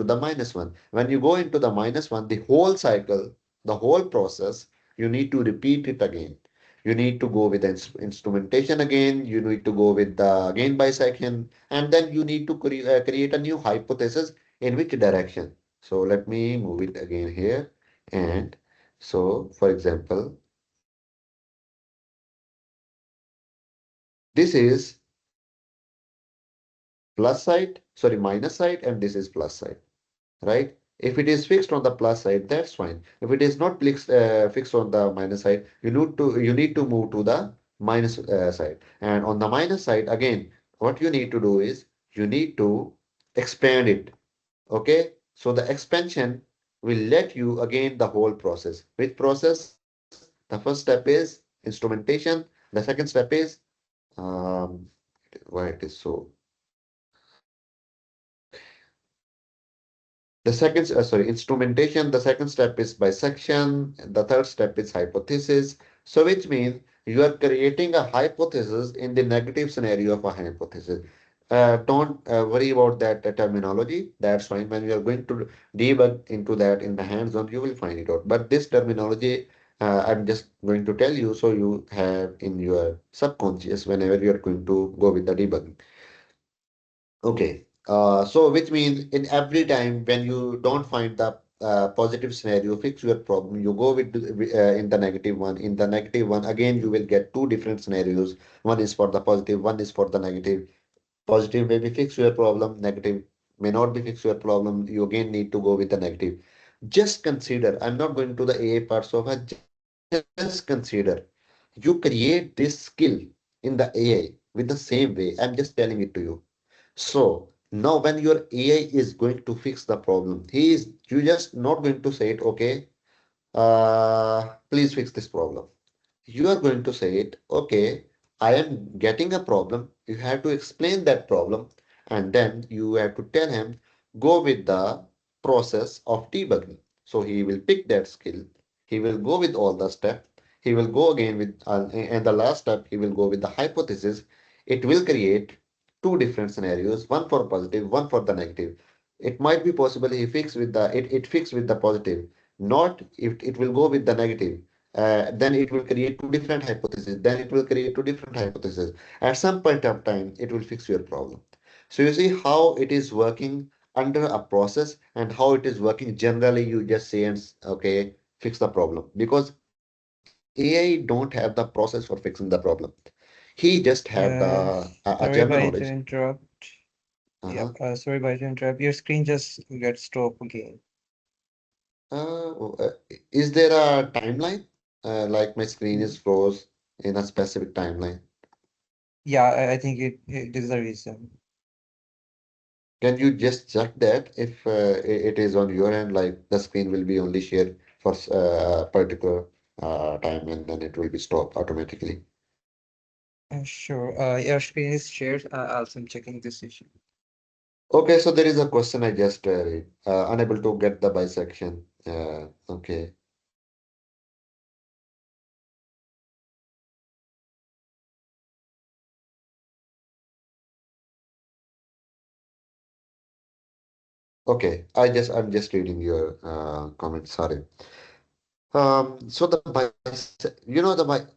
the minus one. When you go into the minus one, the whole cycle, the whole process, you need to repeat it again. You need to go with the instrumentation again. You need to go with the again bisection, and then you need to create a new hypothesis in which direction. So let me move it again here. And so, for example, this is plus side, sorry, minus side, and this is plus side, right? If it is fixed on the plus side, that's fine. If it is not fixed on the minus side, you need to move to the minus side. And on the minus side, again, what you need to do is you need to expand it. Okay, so the expansion will let you again the whole process. Which process? The first step is instrumentation. The second step is um, why it is so. The second, sorry, instrumentation, the second step is bisection, the third step is hypothesis. So which means you are creating a hypothesis in the negative scenario of a hypothesis. Don't worry about that terminology. That's fine. When you are going to debug into that in the hands-on, you will find it out. But this terminology, I'm just going to tell you so you have in your subconscious whenever you are going to go with the debugging. Okay. So which means in every time when you don't find the positive scenario, fix your problem, you go with in the negative one. In the negative one, again, you will get two different scenarios. One is for the positive, one is for the negative. Positive may be fix your problem, negative may not be fix your problem. You again need to go with the negative. Just consider, I'm not going to the AI parts of it, just consider you create this skill in the AI with the same way. I'm just telling it to you. So now when your AI is going to fix the problem, you just not going to say it, okay, please fix this problem. You are going to say it, okay, I am getting a problem. You have to explain that problem, and then you have to tell him, go with the process of debugging. So he will pick that skill. He will go with all the steps. He will go again with, and the last step, he will go with the hypothesis. It will create two different scenarios, one for positive, one for the negative. It might be possible he fix with it fix with the positive, not if it will go with the negative. Then it will create two different hypotheses. Then it will create two different hypotheses. At some point of time, it will fix your problem. So you see how it is working under a process and how it is working generally. You just say and okay, fix the problem, because AI don't have the process for fixing the problem. He just have Uh, a general Sorry knowledge. by to interrupt. Uh-huh. Yeah, sorry by to interrupt. Your screen just got stopped again. Uh, is there a timeline? Like my screen is Mm, froze in a specific timeline. yeah, I think it is the reason. Can you just check that if it is on your end, like the screen will be only shared for a particular time and then it will be stopped automatically. Sure. Your screen is shared. Also, I'm checking this issue. Okay, so there is a question I just read. Unable to get the bisection. Okay. I'm just reading your comment. Sorry. So the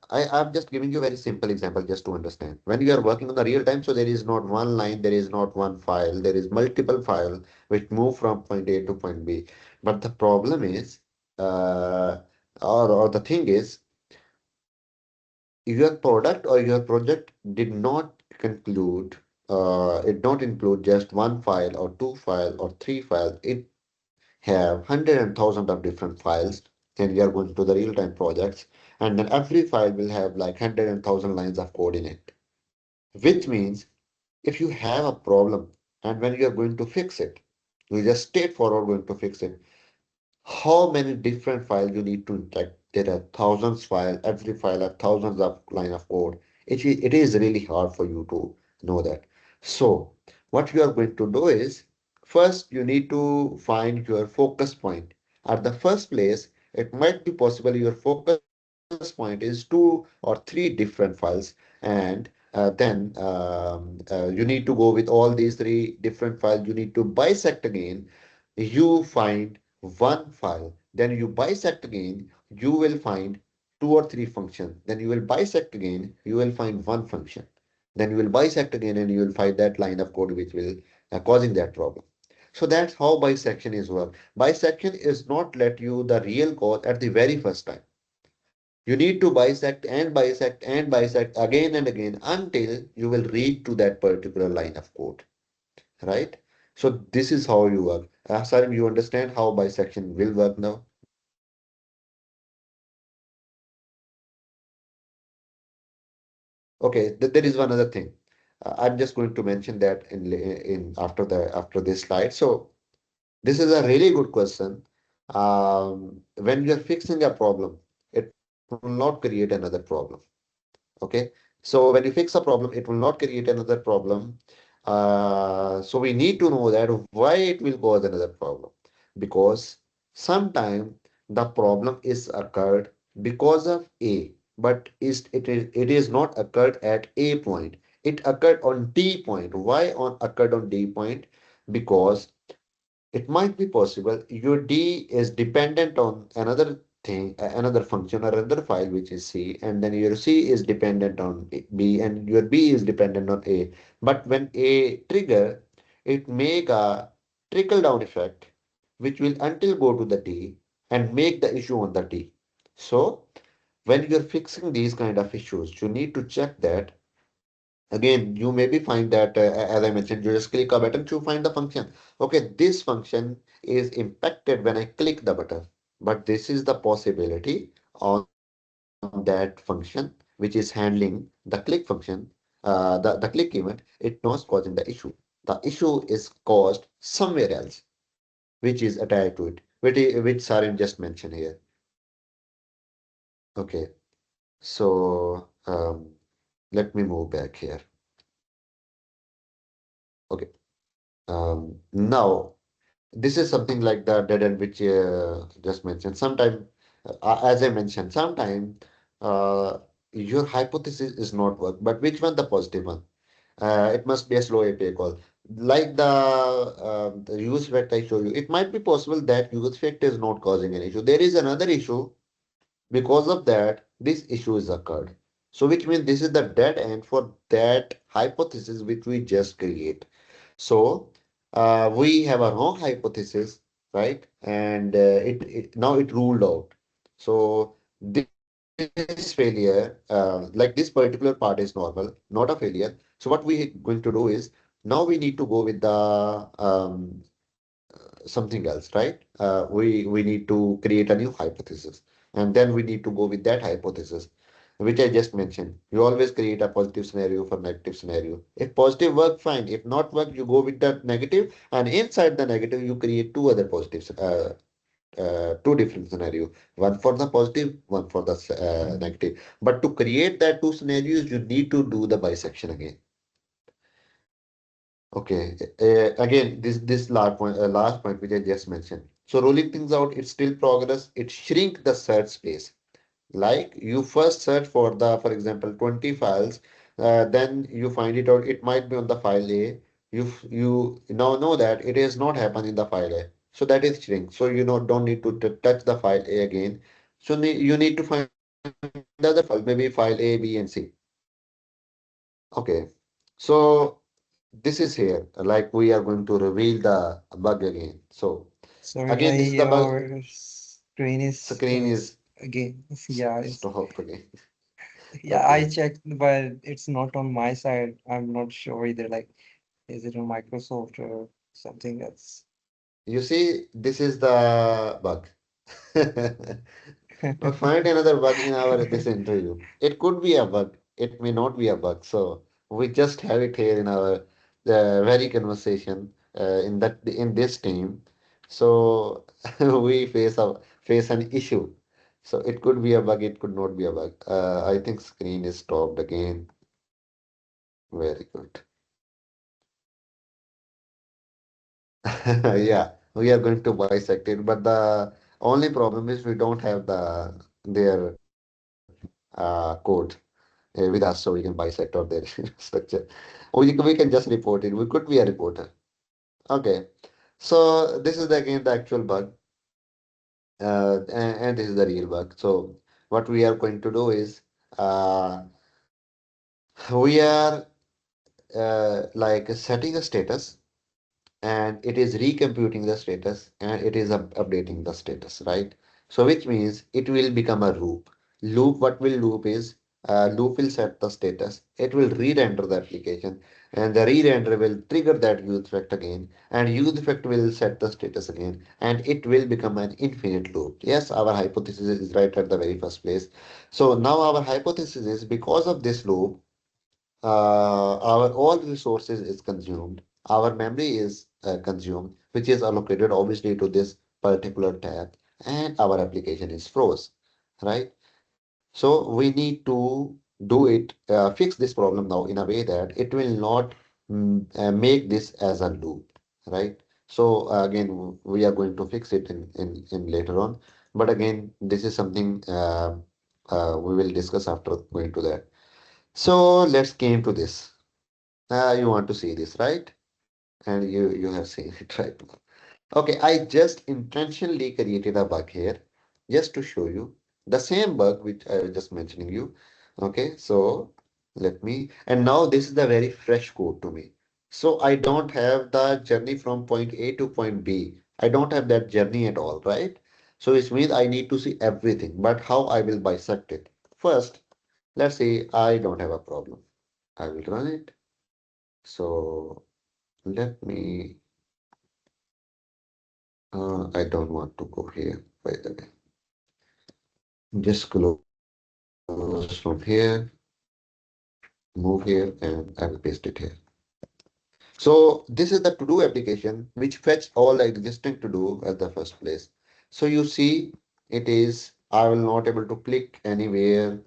I'm just giving you very simple example just to understand. When you are working on the real time, so there is not one line, there is not one file, there is multiple file which move from point A to point B. But the problem is, uh, or the thing is, your product or your project did not conclude, it don't include just one file or two file or three files. It have hundred and thousands of different files, and we are going to the real-time projects, and then every file will have like hundred and thousand lines of code in it, which means if you have a problem and when you are going to fix it, you just straightforward going to fix it, how many different files you need to inject. There are thousands files, every file have thousands of line of code. It is really hard for you to know that. So what you are going to do is, first you need to find your focus point. At the first place, it might be possible your focus point is two or three different files, and then you need to go with all these three different files. You need to bisect again. You find one file, then you bisect again, you will find two or three functions. Then you will bisect again, you will find one function. Then you will bisect again and you will find that line of code which will causing that problem. So that's how bisection is work. Bisection is not let you the real code at the very first time. You need to bisect and bisect and bisect again and again until you will reach to that particular line of code, right? So this is how you work. Sarim, you understand how bisection will work now? Okay, there is one other thing. I'm just going to mention that in after this slide. So this is a really good question. When you're fixing a problem, it will not create another problem. Okay, so when you fix a problem, it will not create another problem. So we need to know that why it will cause another problem, because sometime the problem is occurred because of A, but it is not occurred at A point. It occurred on D point. Why on occurred on D point? Because it might be possible your D is dependent on another thing, another function or another file which is C, and then your C is dependent on B, and your B is dependent on A. But when A trigger, it make a trickle down effect, which will until go to the D and make the issue on the D. So when you're fixing these kind of issues, you need to check that. Again, you maybe find that, as I mentioned, you just click a button to find the function. Okay, this function is impacted when I click the button, but this is the possibility on that function which is handling the click function, the click event. It not causing the issue. The issue is caused somewhere else, which is attached to it, which Sarin just mentioned here. Okay, so let me move back here. Okay. Now This is something like the dead end which just mentioned. Sometime, as I mentioned, sometime uh, your hypothesis is not work, but which one the positive one? It must be a slow API call. Like the use effect I show you, it might be possible that use effect is not causing an issue. There is another issue. Because of that, this issue is occurred. So which means this is the dead end for that hypothesis which we just create. So we have a wrong hypothesis, right? And now it ruled out. So this failure, like this particular part is normal, not a failure. So what we going to do is now we need to go with the something else, right? We need to create a new hypothesis, and then we need to go with that hypothesis, which I just mentioned. You always create a positive scenario for negative scenario. If positive work, fine. If not work, you go with that negative, and inside the negative, you create two other positives, two different scenario. One for the positive, one for the negative. But to create that two scenarios, you need to do the bisection again. Okay. Again, this last point which I just mentioned. So rolling things out, it's still progress. It shrink the search space. Like you first search for the, for example, 20 files, then you find it out. It might be on the file A. You now know that it has not happened in the file A. So that is shrink. So you know don't need to touch the file A again. So you need to find the other file, maybe file A, B, and C. Okay. So this is here, like we are going to reveal the bug again. So Sorry, again, this is the bug. your screen Screen is again. Yeah, stopped again. yeah, I Okay. checked, but it's not on my side. I'm not sure either. Like, is it on Microsoft or something else? You see, this is the bug. Now find another bug in our this interview. It could be a bug. It may not be a bug. So we just have it here in our very conversation in this team. So we face an issue. So it could be a bug. It could not be a bug. I think screen is stopped again. Very good. Yeah, we are going to bisect it, but the only problem is we don't have their code with us, so we can bisect or their structure. We can just report it. We could be a reporter. Okay, so this is again the actual bug, and this is the real bug. So what we are going to do is we are like setting a status, and it is recomputing the status, and it is updating the status, right? So which means it will become a loop. What will loop is, loop will set the status, it will re-render the application, and the re-render will trigger that use effect again, and use effect will set the status again, and it will become an infinite loop. Yes, our hypothesis is right at the very first place. So now our hypothesis is, because of this loop, our all resources is consumed, our memory is consumed, which is allocated obviously to this particular tab, and our application is froze, right? So we need to do it, fix this problem now in a way that it will not make this as a loop, right? So again, we are going to fix it in later on, but again, this is something we will discuss after going to that. So let's came to this. You want to see this, right? And you have seen it right now. Okay, I just intentionally created a bug here just to show you the same bug which I was just mentioning you. Okay, so let me, and now this is the very fresh code to me. So I don't have the journey from point A to point B. I don't have that journey at all, right? So it means I need to see everything, but how I will bisect it? First, let's say I don't have a problem. I will run it. So let me, I don't want to go here, by the way. Just close from here, move here, and I will paste it here. So this is the to-do application which fetch all the existing to-do at the first place. So you see, it is, I will not able to click anywhere.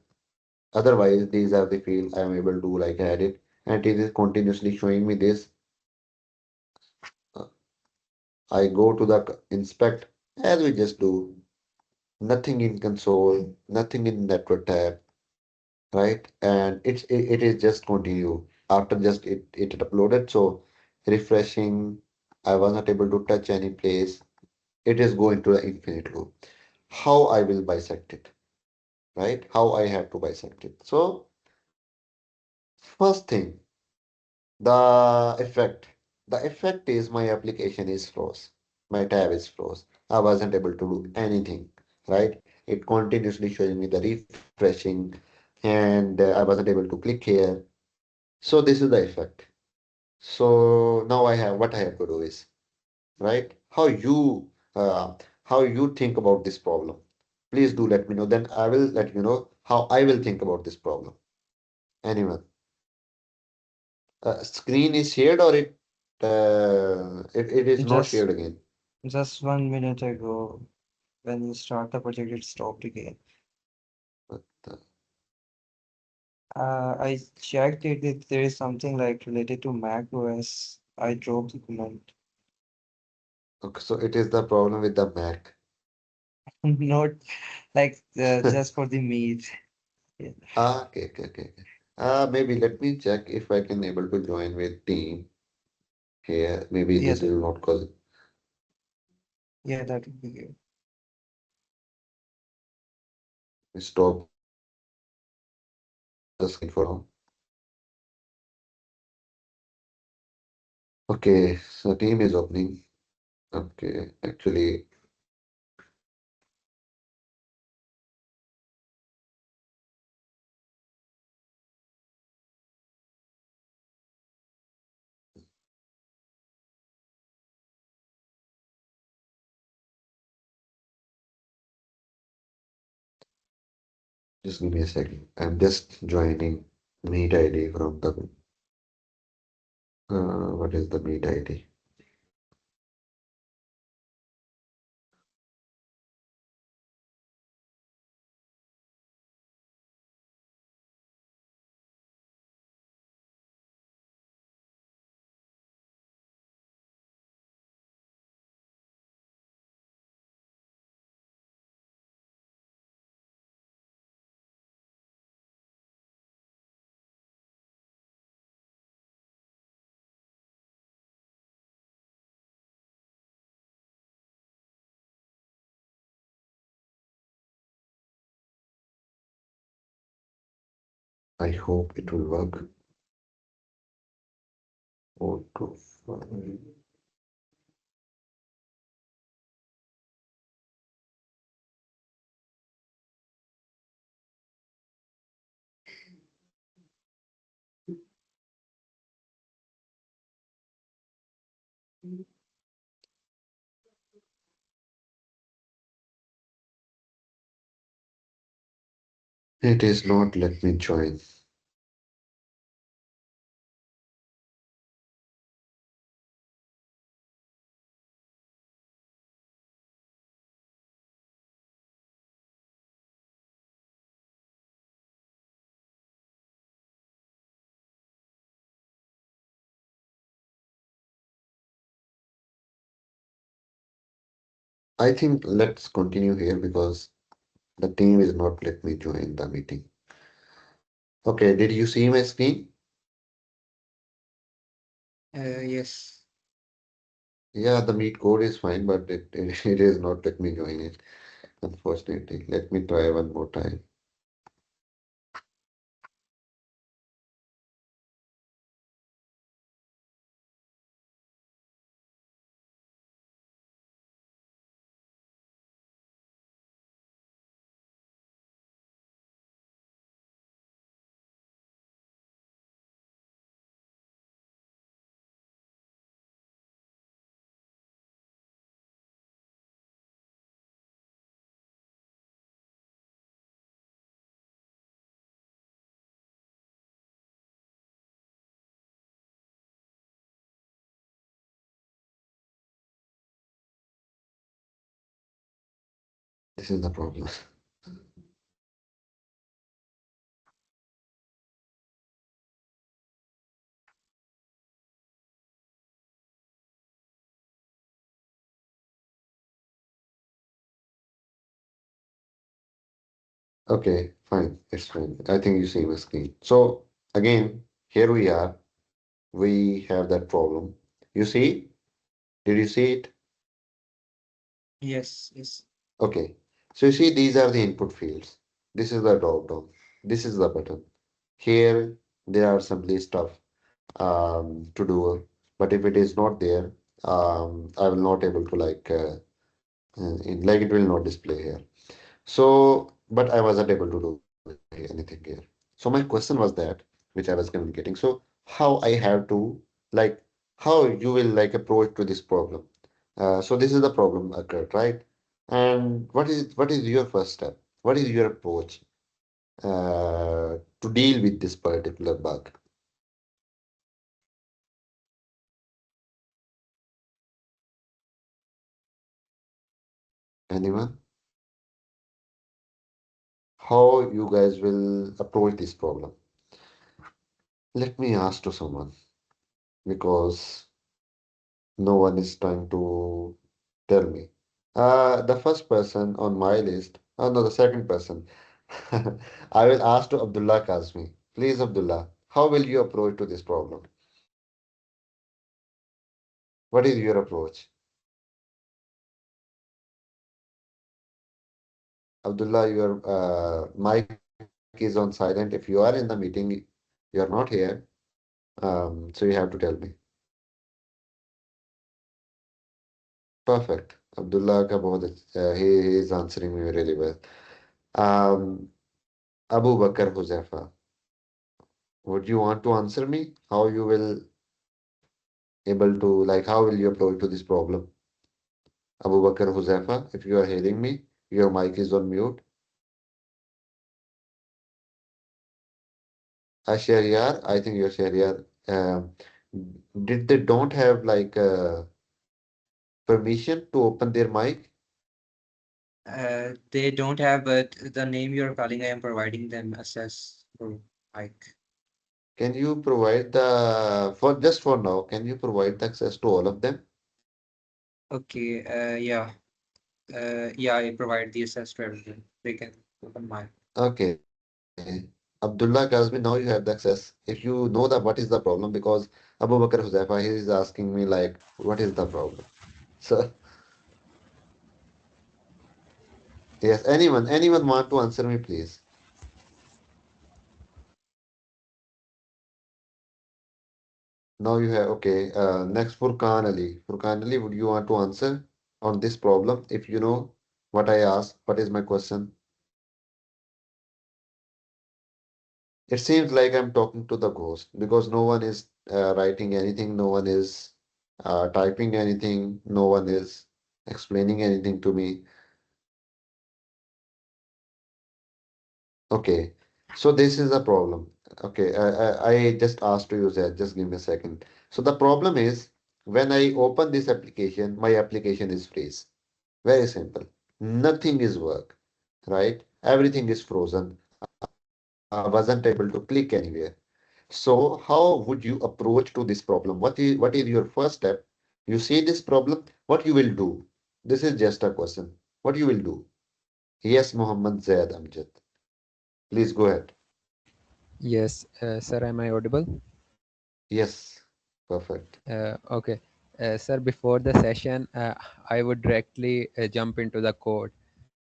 Otherwise, these are the fields I am able to like add it, and it is continuously showing me this. I go to the inspect as we just do. Nothing in console, nothing in network tab, right? And it is just continue after just it uploaded. So refreshing, I was not able to touch any place. It is going to the infinite loop. How I will bisect it, right? How I have to bisect it. So first thing, the effect. The effect is my application is froze. My tab is froze. I wasn't able to do anything, right? It continuously showing me the refreshing and I wasn't able to click here. So this is the effect. So now I have what I have to do is, right? How you think about this problem. Please do let me know. Then I will let you know how I will think about this problem. Anyone? Screen is shared or it is not Just shared again. just 1 minute ago, when you start the project, it stopped again. But, I checked it if there is something like related to Mac OS. I dropped the comment. okay, so it is the problem with the Mac. Not like just for the meet. Yeah. Okay. Maybe let me check if I can able to join with team here. Maybe Yeah, this will not cause yeah, that would be good. stop the screen for now. Okay, so team is opening. Okay, actually, just give me a second. I'm just joining Meet ID from the what is the Meet ID? I hope it will work. 425. It is not let me join. I think let's continue here because the team is not let me join the meeting. Okay, did you see my screen? Yes. Yeah, the meet code is fine, but it is not let me join it, unfortunately. Let me try one more time. This is the problem. Okay, fine. It's fine. I think you see my screen. So again, here we are. We have that problem. You see? Did you see it? Yes, yes. Okay. So you see, these are the input fields. This is the drop down. This is the button. Here, there are some list of to do. But if it is not there, I will not able to like it will not display here. So, but I wasn't able to do anything here. So my question was that, which I was communicating. So how I have to like how you will like approach to this problem. So this is the problem occurred, right? And what is your first step? What is your approach to deal with this particular bug? Anyone? How you guys will approach this problem? Let me ask to someone because no one is trying to tell me. The first person on my list, oh no, the second person. I will ask to Abdullah Kazmi. Please, Abdullah, how will you approach to this problem? What is your approach? Abdullah, your mic is on silent. If you are in the meeting, you are not here. So you have to tell me. Perfect. Abdullah ka bahut he is answering me really well. Um, Abu Bakr Huzaifa, would you want to answer me? How you will able to like how will you approach to this problem? Abu Bakr Huzaifa, if you are hearing me, your mic is on mute. Shahriyar, I think you're Shahriyar. Did they don't have permission to open their mic? They don't have, but the name you're calling, I am providing them access for like. Can you provide the for just for now? Can you provide the access to all of them? Okay, yeah, yeah, I provide the access to everyone. They can open my. Okay. Abdullah Kazmi, now you have the access. If you know that what is the problem, because Abu Bakr Huzaifa, he is asking me like, what is the problem? So yes, anyone want to answer me, please? Now you have okay. Next Furqan Ali. Furqan Ali, would you want to answer on this problem? If you know what I asked, what is my question? It seems like I'm talking to the ghost because no one is writing anything, no one is typing anything, no one is explaining anything to me. Okay, so this is a problem. Okay, I just asked to use that. Just give me a second. So the problem is when I open this application, my application is freeze. Very simple. Nothing is work, right? Everything is frozen. I wasn't able to click anywhere. So how would you approach to this problem? What is your first step? You see this problem, what you will do? This is just a question. What you will do? Yes, Muhammad Zaid Amjad. Please go ahead. Yes, sir, am I audible? Yes, perfect. Okay. Sir, before the session, I would directly jump into the code,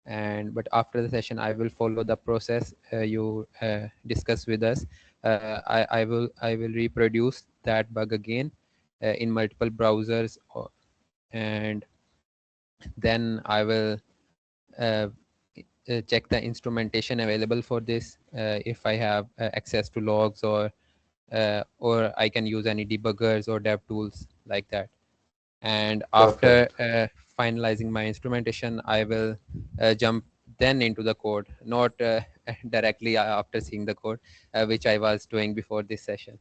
and but after the session, I will follow the process you discuss with us. I will reproduce that bug again in multiple browsers, and then I will uh, check the instrumentation available for this if I have access to logs, or I can use any debuggers or dev tools like that. And after Perfect. finalizing my instrumentation, I will jump then into the code, not directly after seeing the code, which I was doing before this session.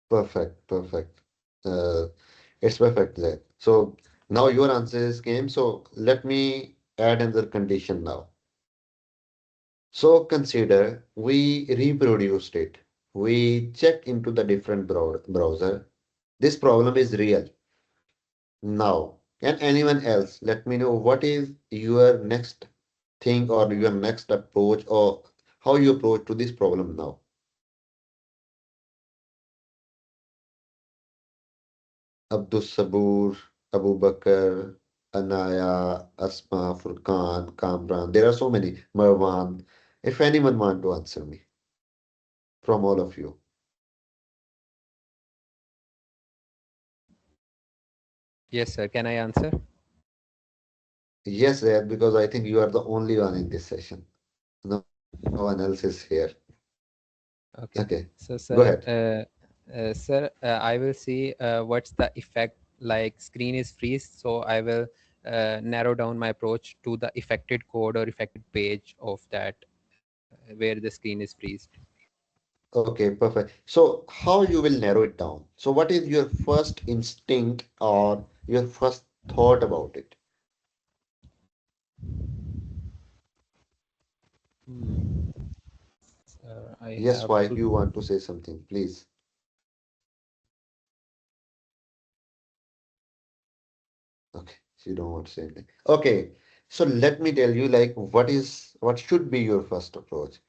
Perfect. Perfect. Uh, it's perfect, Zaid. So now your answers came. So let me add another condition now. So consider we reproduced it. We checked into the different browser. This problem is real. Now, can anyone else let me know what is your next thing or your next approach or how you approach to this problem now? Abdul Sabur, Abu Bakr, Anaya, Asma, Furqan, Kamran. There are so many. Marwan. If anyone want to answer me from all of you. Yes, sir. Can I answer? Yes, Zayad, because I think you are the only one in this session. No one else is here. Okay, Okay. go So, ahead. I will see what's the effect. Like screen is freeze, so I will narrow down my approach to the affected code or affected page of that where the screen is freezed. Okay, perfect. So how you will narrow it down? So what is your first instinct or your first thought about it? Hmm. I Yes, have why to. you want to say something, please. Okay, so you don't want to say anything. Okay, so let me tell you like what should be your first approach.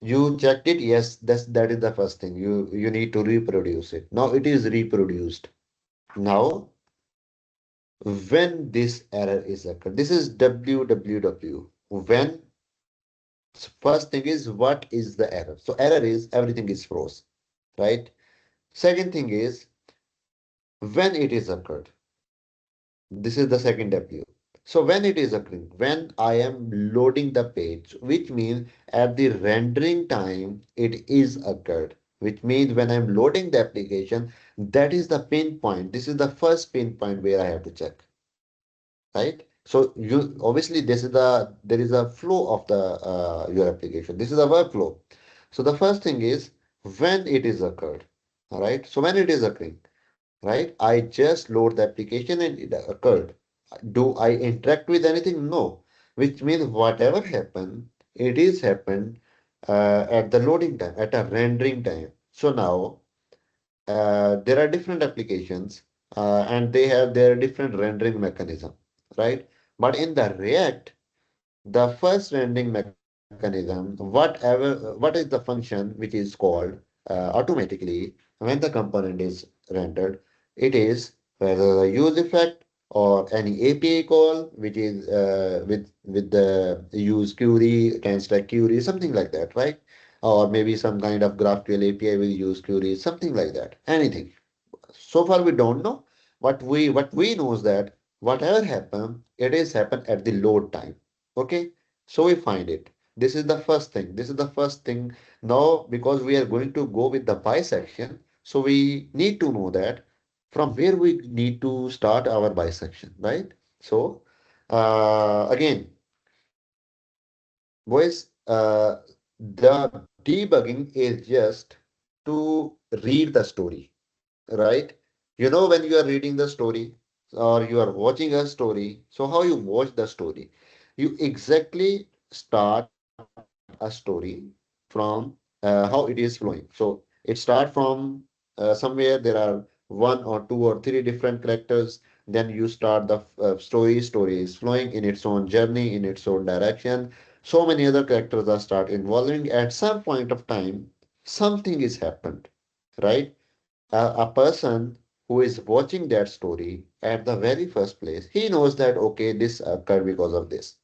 You checked it, yes, that is the first thing. You need to reproduce it. Now it is reproduced. Now when this error is occurred, this is www. When first thing is what is the error? So error is everything is froze, right? Second thing is when it is occurred. This is the second W. So when it is occurring, when I am loading the page, which means at the rendering time it is occurred, which means when I'm loading the application, that is the pinpoint. This is the first pinpoint where I have to check, right? So you obviously this is there is a flow of the your application. This is a workflow. So the first thing is when it is occurred, all right? So when it is occurring, right? I just load the application and it occurred. Do I interact with anything? No. Which means whatever happened, it is happened at the loading time, at a rendering time. So now there are different applications and they have their different rendering mechanism, right? But in the React, the first rendering mechanism, what is the function which is called automatically when the component is rendered, it is whether the use effect or any API call, which is with the use query, can stack query, something like that, right? Or maybe some kind of GraphQL API will use query, something like that. Anything. So far we don't know. What we know is that whatever happen, it is happen at the load time. Okay, so we find it. This is the first thing. This is the first thing. Now because we are going to go with the bisection, so we need to know that from where we need to start our bisection, right? So again, boys, the debugging is just to read the story, right? You know, when you are reading the story or you are watching a story, so how you watch the story? You exactly start a story from how it is flowing. So it start from somewhere there are one or two or three different characters. Then you start the story is flowing in its own journey, in its own direction. So many other characters are start involving. At some point of time, something is happened, right? A person who is watching that story at the very first place, he knows that, okay, this occurred because of this.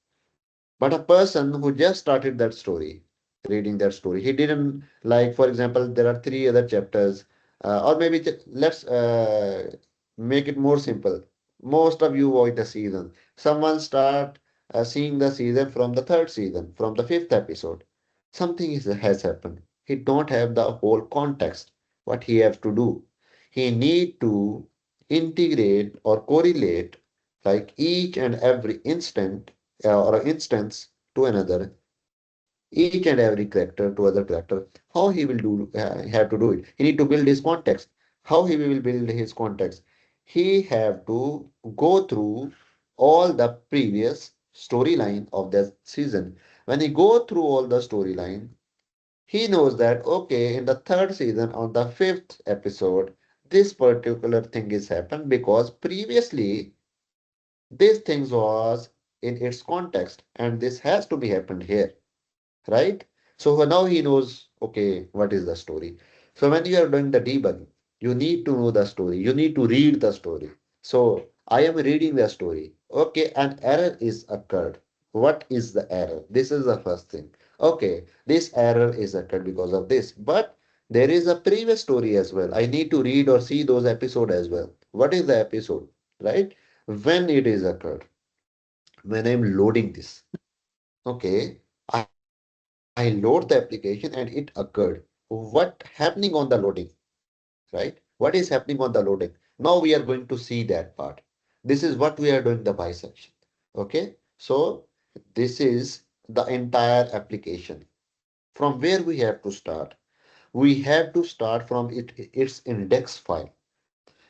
But a person who just started that story, reading that story, he didn't like, for example, there are three other chapters, or maybe let's make it more simple. Most of you watch the season. Someone start seeing the season from the third season, from the fifth episode. Something has happened. He don't have the whole context. What he has to do? He need to integrate or correlate like each and every instant or instance to another, each and every character to other character, how he will do have to do it. He need to build his context. How he will build his context? He have to go through all the previous storyline of the season. When he go through all the storyline, he knows that okay, in the third season on the fifth episode, this particular thing is happened because previously this thing was in its context, and this has to be happened here, right? So now he knows, okay, what is the story. So when you are doing the debugging, you need to know the story. You need to read the story. So I am reading the story. Okay, an error is occurred. What is the error? This is the first thing. Okay, this error is occurred because of this. But there is a previous story as well. I need to read or see those episode as well. What is the episode? Right? When it is occurred, when I'm loading this. Okay, I load the application and it occurred. What happening on the loading, right? What is happening on the loading? Now we are going to see that part. This is what we are doing the bisection. Okay, so this is the entire application. From where we have to start? We have to start from its index file.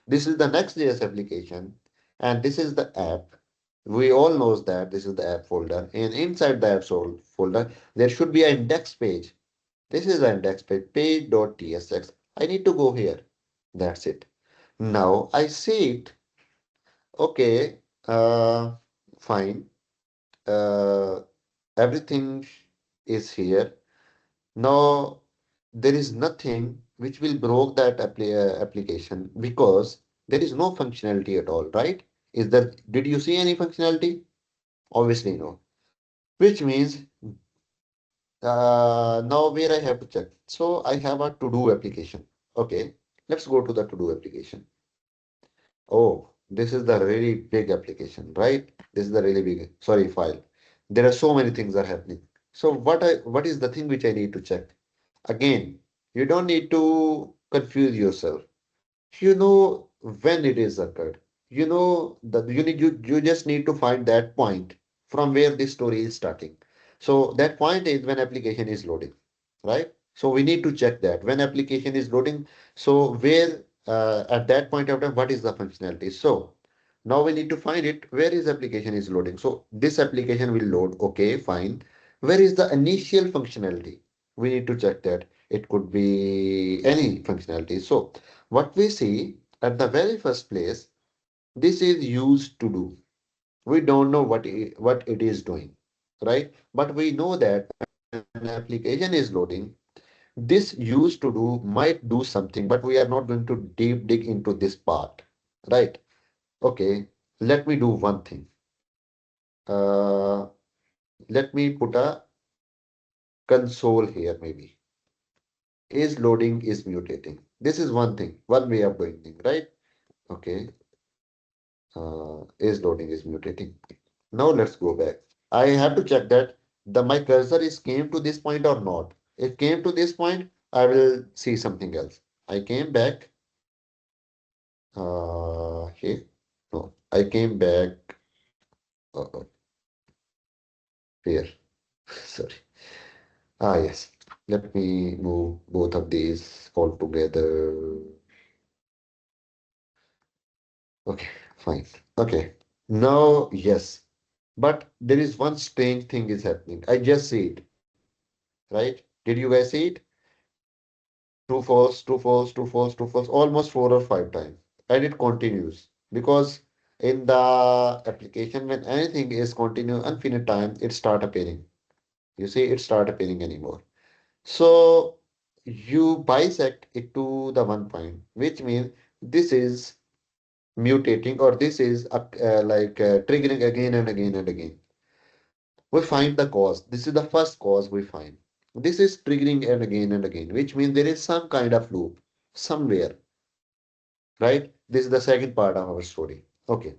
This is the Next.js application, and this is the app. We all knows that this is the app folder, and inside the folder, there should be an index page. This is the index page, page.tsx. I need to go here. That's it. Now I see it. Okay, fine. Uh, Everything is here. Now there is nothing which will broke that application because there is no functionality at all, right? Is there, did you see any functionality? Obviously no. Which means now where I have to check. So I have a to-do application. Okay, let's go to the to-do application. Oh, this is the really big application, right? This is the really big, sorry, file. There are so many things are happening. So what is the thing which I need to check? Again, you don't need to confuse yourself. You know when it is occurred. You know that you just need to find that point from where this story is starting. So that point is when application is loading, right? So we need to check that when application is loading. So where at that point of time, what is the functionality? So now we need to find it where is application is loading. So this application will load. Okay, fine. Where is the initial functionality? We need to check that. It could be any functionality. So what we see at the very first place, this is used to do. We don't know what it is doing, right? But we know that when application is loading, this used to do might do something, but we are not going to deep dig into this part, right? Okay, let me do one thing. Uh, Let me put a console here, maybe. Is loading is mutating. This is one thing, one way of doing things, right? Okay, is loading is mutating. Now let's go back. I have to check that my cursor is came to this point or not. If came to this point, I will see something else. I came back here. No, I came back here. Sorry. Yes. Let me move both of these all together. Okay, fine. Okay. Now, yes. But there is one strange thing is happening. I just see it, right? Did you guys see it? True, false, true, false, true, false, true, false, almost 4 or 5 times. And it continues because in the application, when anything is continue infinite time, it start appearing. You see, it start appearing anymore. So you bisect it to the one point, which means this is mutating or this is triggering again and again and again. We find the cause. This is the first cause we find. This is triggering and again, which means there is some kind of loop somewhere, right? This is the second part of our story. Okay,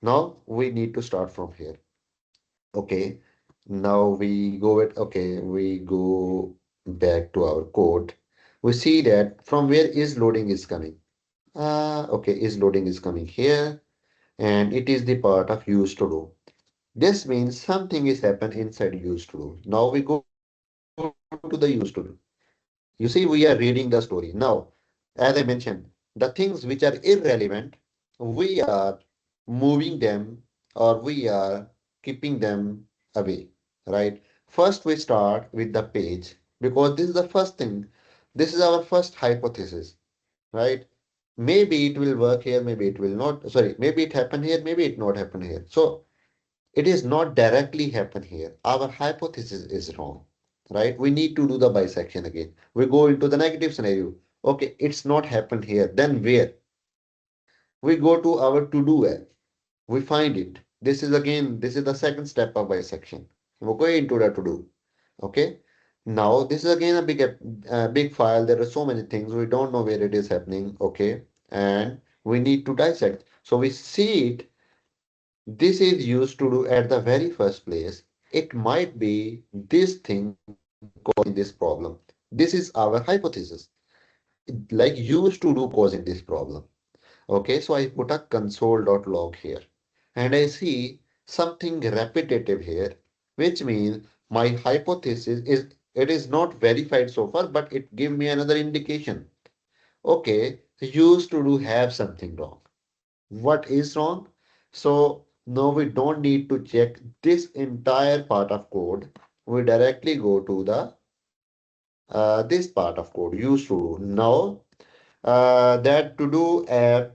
now we need to start from here. Okay, now we go with, okay, we go back to our code. We see that from where is loading is coming. Okay, is loading is coming here, and it is the part of used to do. This means something is happened inside used to do. Now we go to the used to do. You see, we are reading the story. Now, as I mentioned, the things which are irrelevant, we are moving them or we are keeping them away, right? First, we start with the page because this is the first thing. This is our first hypothesis, right? Maybe it will work here, maybe it will not. Sorry, maybe it happen here, maybe it not happen here. So It is not directly happen here. Our hypothesis is wrong, right? We need to do the bisection again. We go into the negative scenario. Okay, it's not happened here. Then where? We go to our to-do app. We find it. This is again, this is the second step of bisection. We go into the to-do. Okay. Now this is again a big file. There are so many things. We don't know where it is happening. Okay. And we need to dissect. So we see it. This is used to do at the very first place. It might be this thing causing this problem. This is our hypothesis. Like used to do causing this problem. Okay, so I put a console.log here and I see something repetitive here, which means my hypothesis is it is not verified so far, but it give me another indication. Okay, used to do have something wrong. What is wrong? So now we don't need to check this entire part of code. We directly go to the this part of code used to do. Now that to do app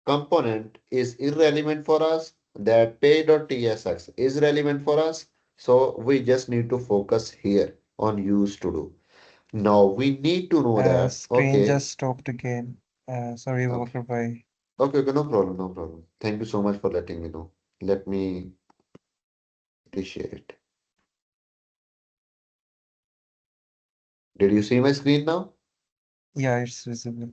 component is irrelevant for us. That pay.tsx is relevant for us. So we just need to focus here on use to do. Now we need to know that, Screen okay, just stopped again. Sorry, okay, Bakar bhai. okay, no problem, no problem. Thank you so much for letting me know. Let me share it. Did you see my screen now? Yeah, it's visible.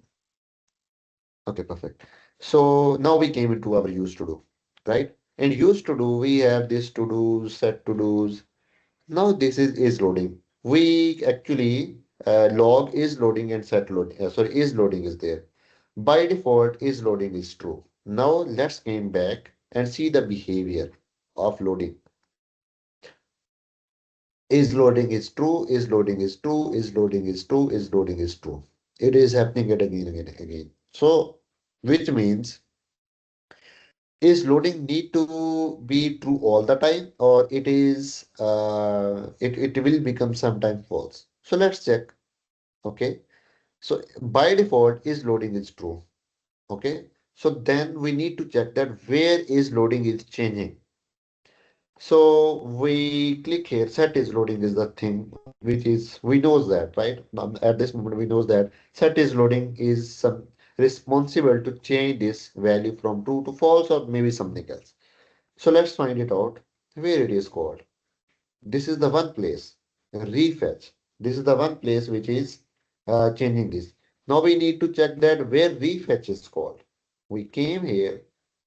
Okay, perfect. So now we came into our use to do, right? And use to do, we have this to do, set to do's. Now this is loading. We actually log is loading and set loading. Sorry, is loading is there. By default, is loading is true. Now let's came back and see the behavior of loading. Is loading is true, is loading is true, is loading is true, is loading is true. It is happening it again, again, again. So, which means is loading need to be true all the time or it is it will become sometime false. So let's check. Okay. So by default is loading is true. Okay. So then we need to check that where is loading is changing. So we click here, set is loading is the thing which is we knows that, right? Now, at this moment we knows that set is loading is some responsible to change this value from true to false or maybe something else. So let's find it out where it is called. This is the one place, refetch. This is the one place which is changing this. Now we need to check that where refetch is called. We came here,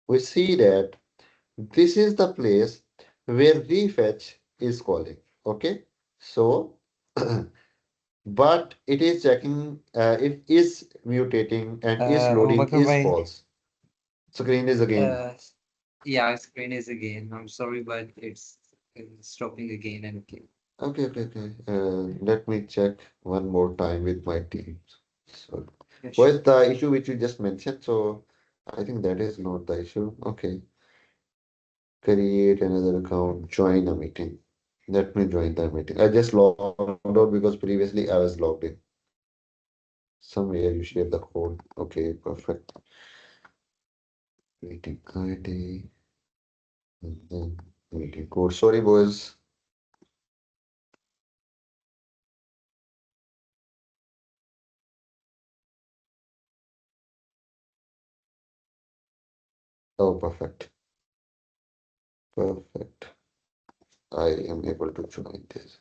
we see that this is the place where refetch is calling. Okay, so but it is checking if is mutating and is loading Bakar is bhai. false. Screen is again. Uh, yeah, screen is again. I'm sorry, but it's stopping again and again. Okay, okay, okay. Let me check one more time with my team. So, Yeah, what is sure. the issue which you just mentioned? So, I think that is not the issue. Okay, create another account, join a meeting. Let me join the meeting. I just logged out because previously I was logged in. Somewhere you share the code. Okay, perfect. Meeting ID and then meeting code. Sorry, boys. Oh, perfect. Perfect. I am able to join this.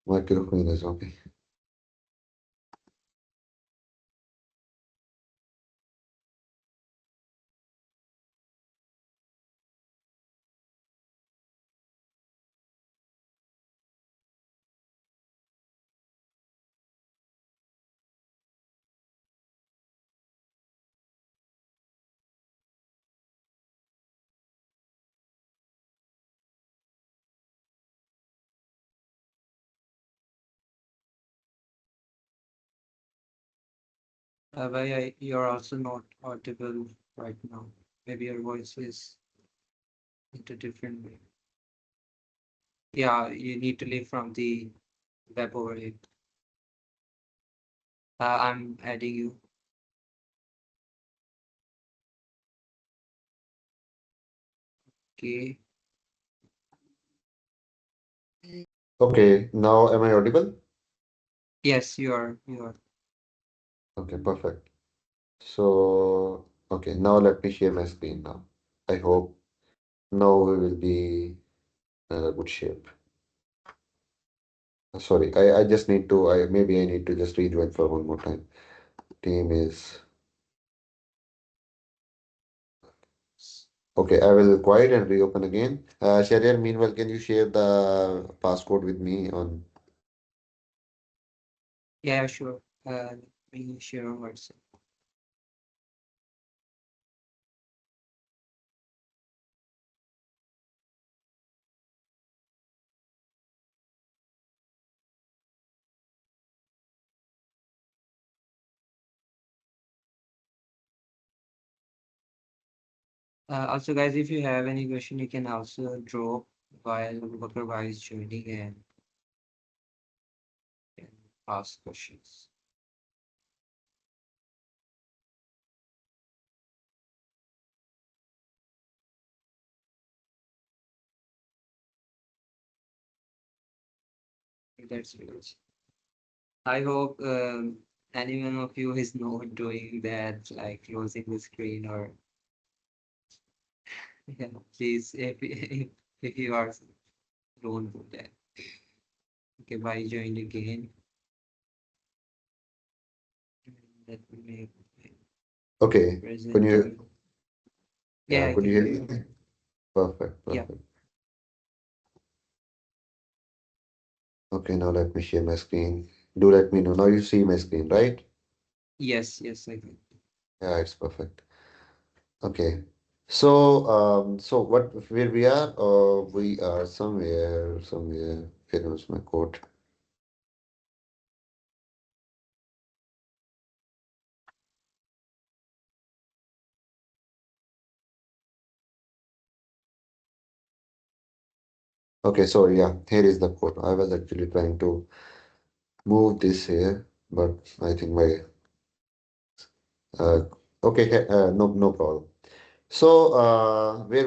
Microphone is okay. You're also not audible right now. Maybe your voice is into different way. Yeah, you need to leave from the web overlay. I'm adding you. Okay. Okay, now am I audible? Yes, you are. You are. Okay, perfect. So, okay, now let me share my screen now. I hope now we will be in a good shape. Sorry, I just need to, maybe I need to just rejoin for one more time. Team is, okay, I will quiet and reopen again. Sharyar, meanwhile, can you share the passcode with me on, Yeah, sure. Let me share on WhatsApp. Also, guys, if you have any question, you can also drop while Bakar is joining and can ask questions. That's it. I hope any one of you is not doing that, like closing the screen or yeah, please, if you are, don't do that. Okay, bye. Joined again. Let me make okay, can you, presenting. Yeah, yeah, I could you can hear hear you. me? Perfect, Yeah. perfect. Okay, now let me share my screen. Do let me know. Now you see my screen, right? Yes, yes, I can. Yeah, it's perfect. Okay. So, so what, where we are? We are somewhere. Where was my code? Okay, so yeah, here is the code. I was actually trying to move this here, but I think my, uh, okay, no, no problem. So, where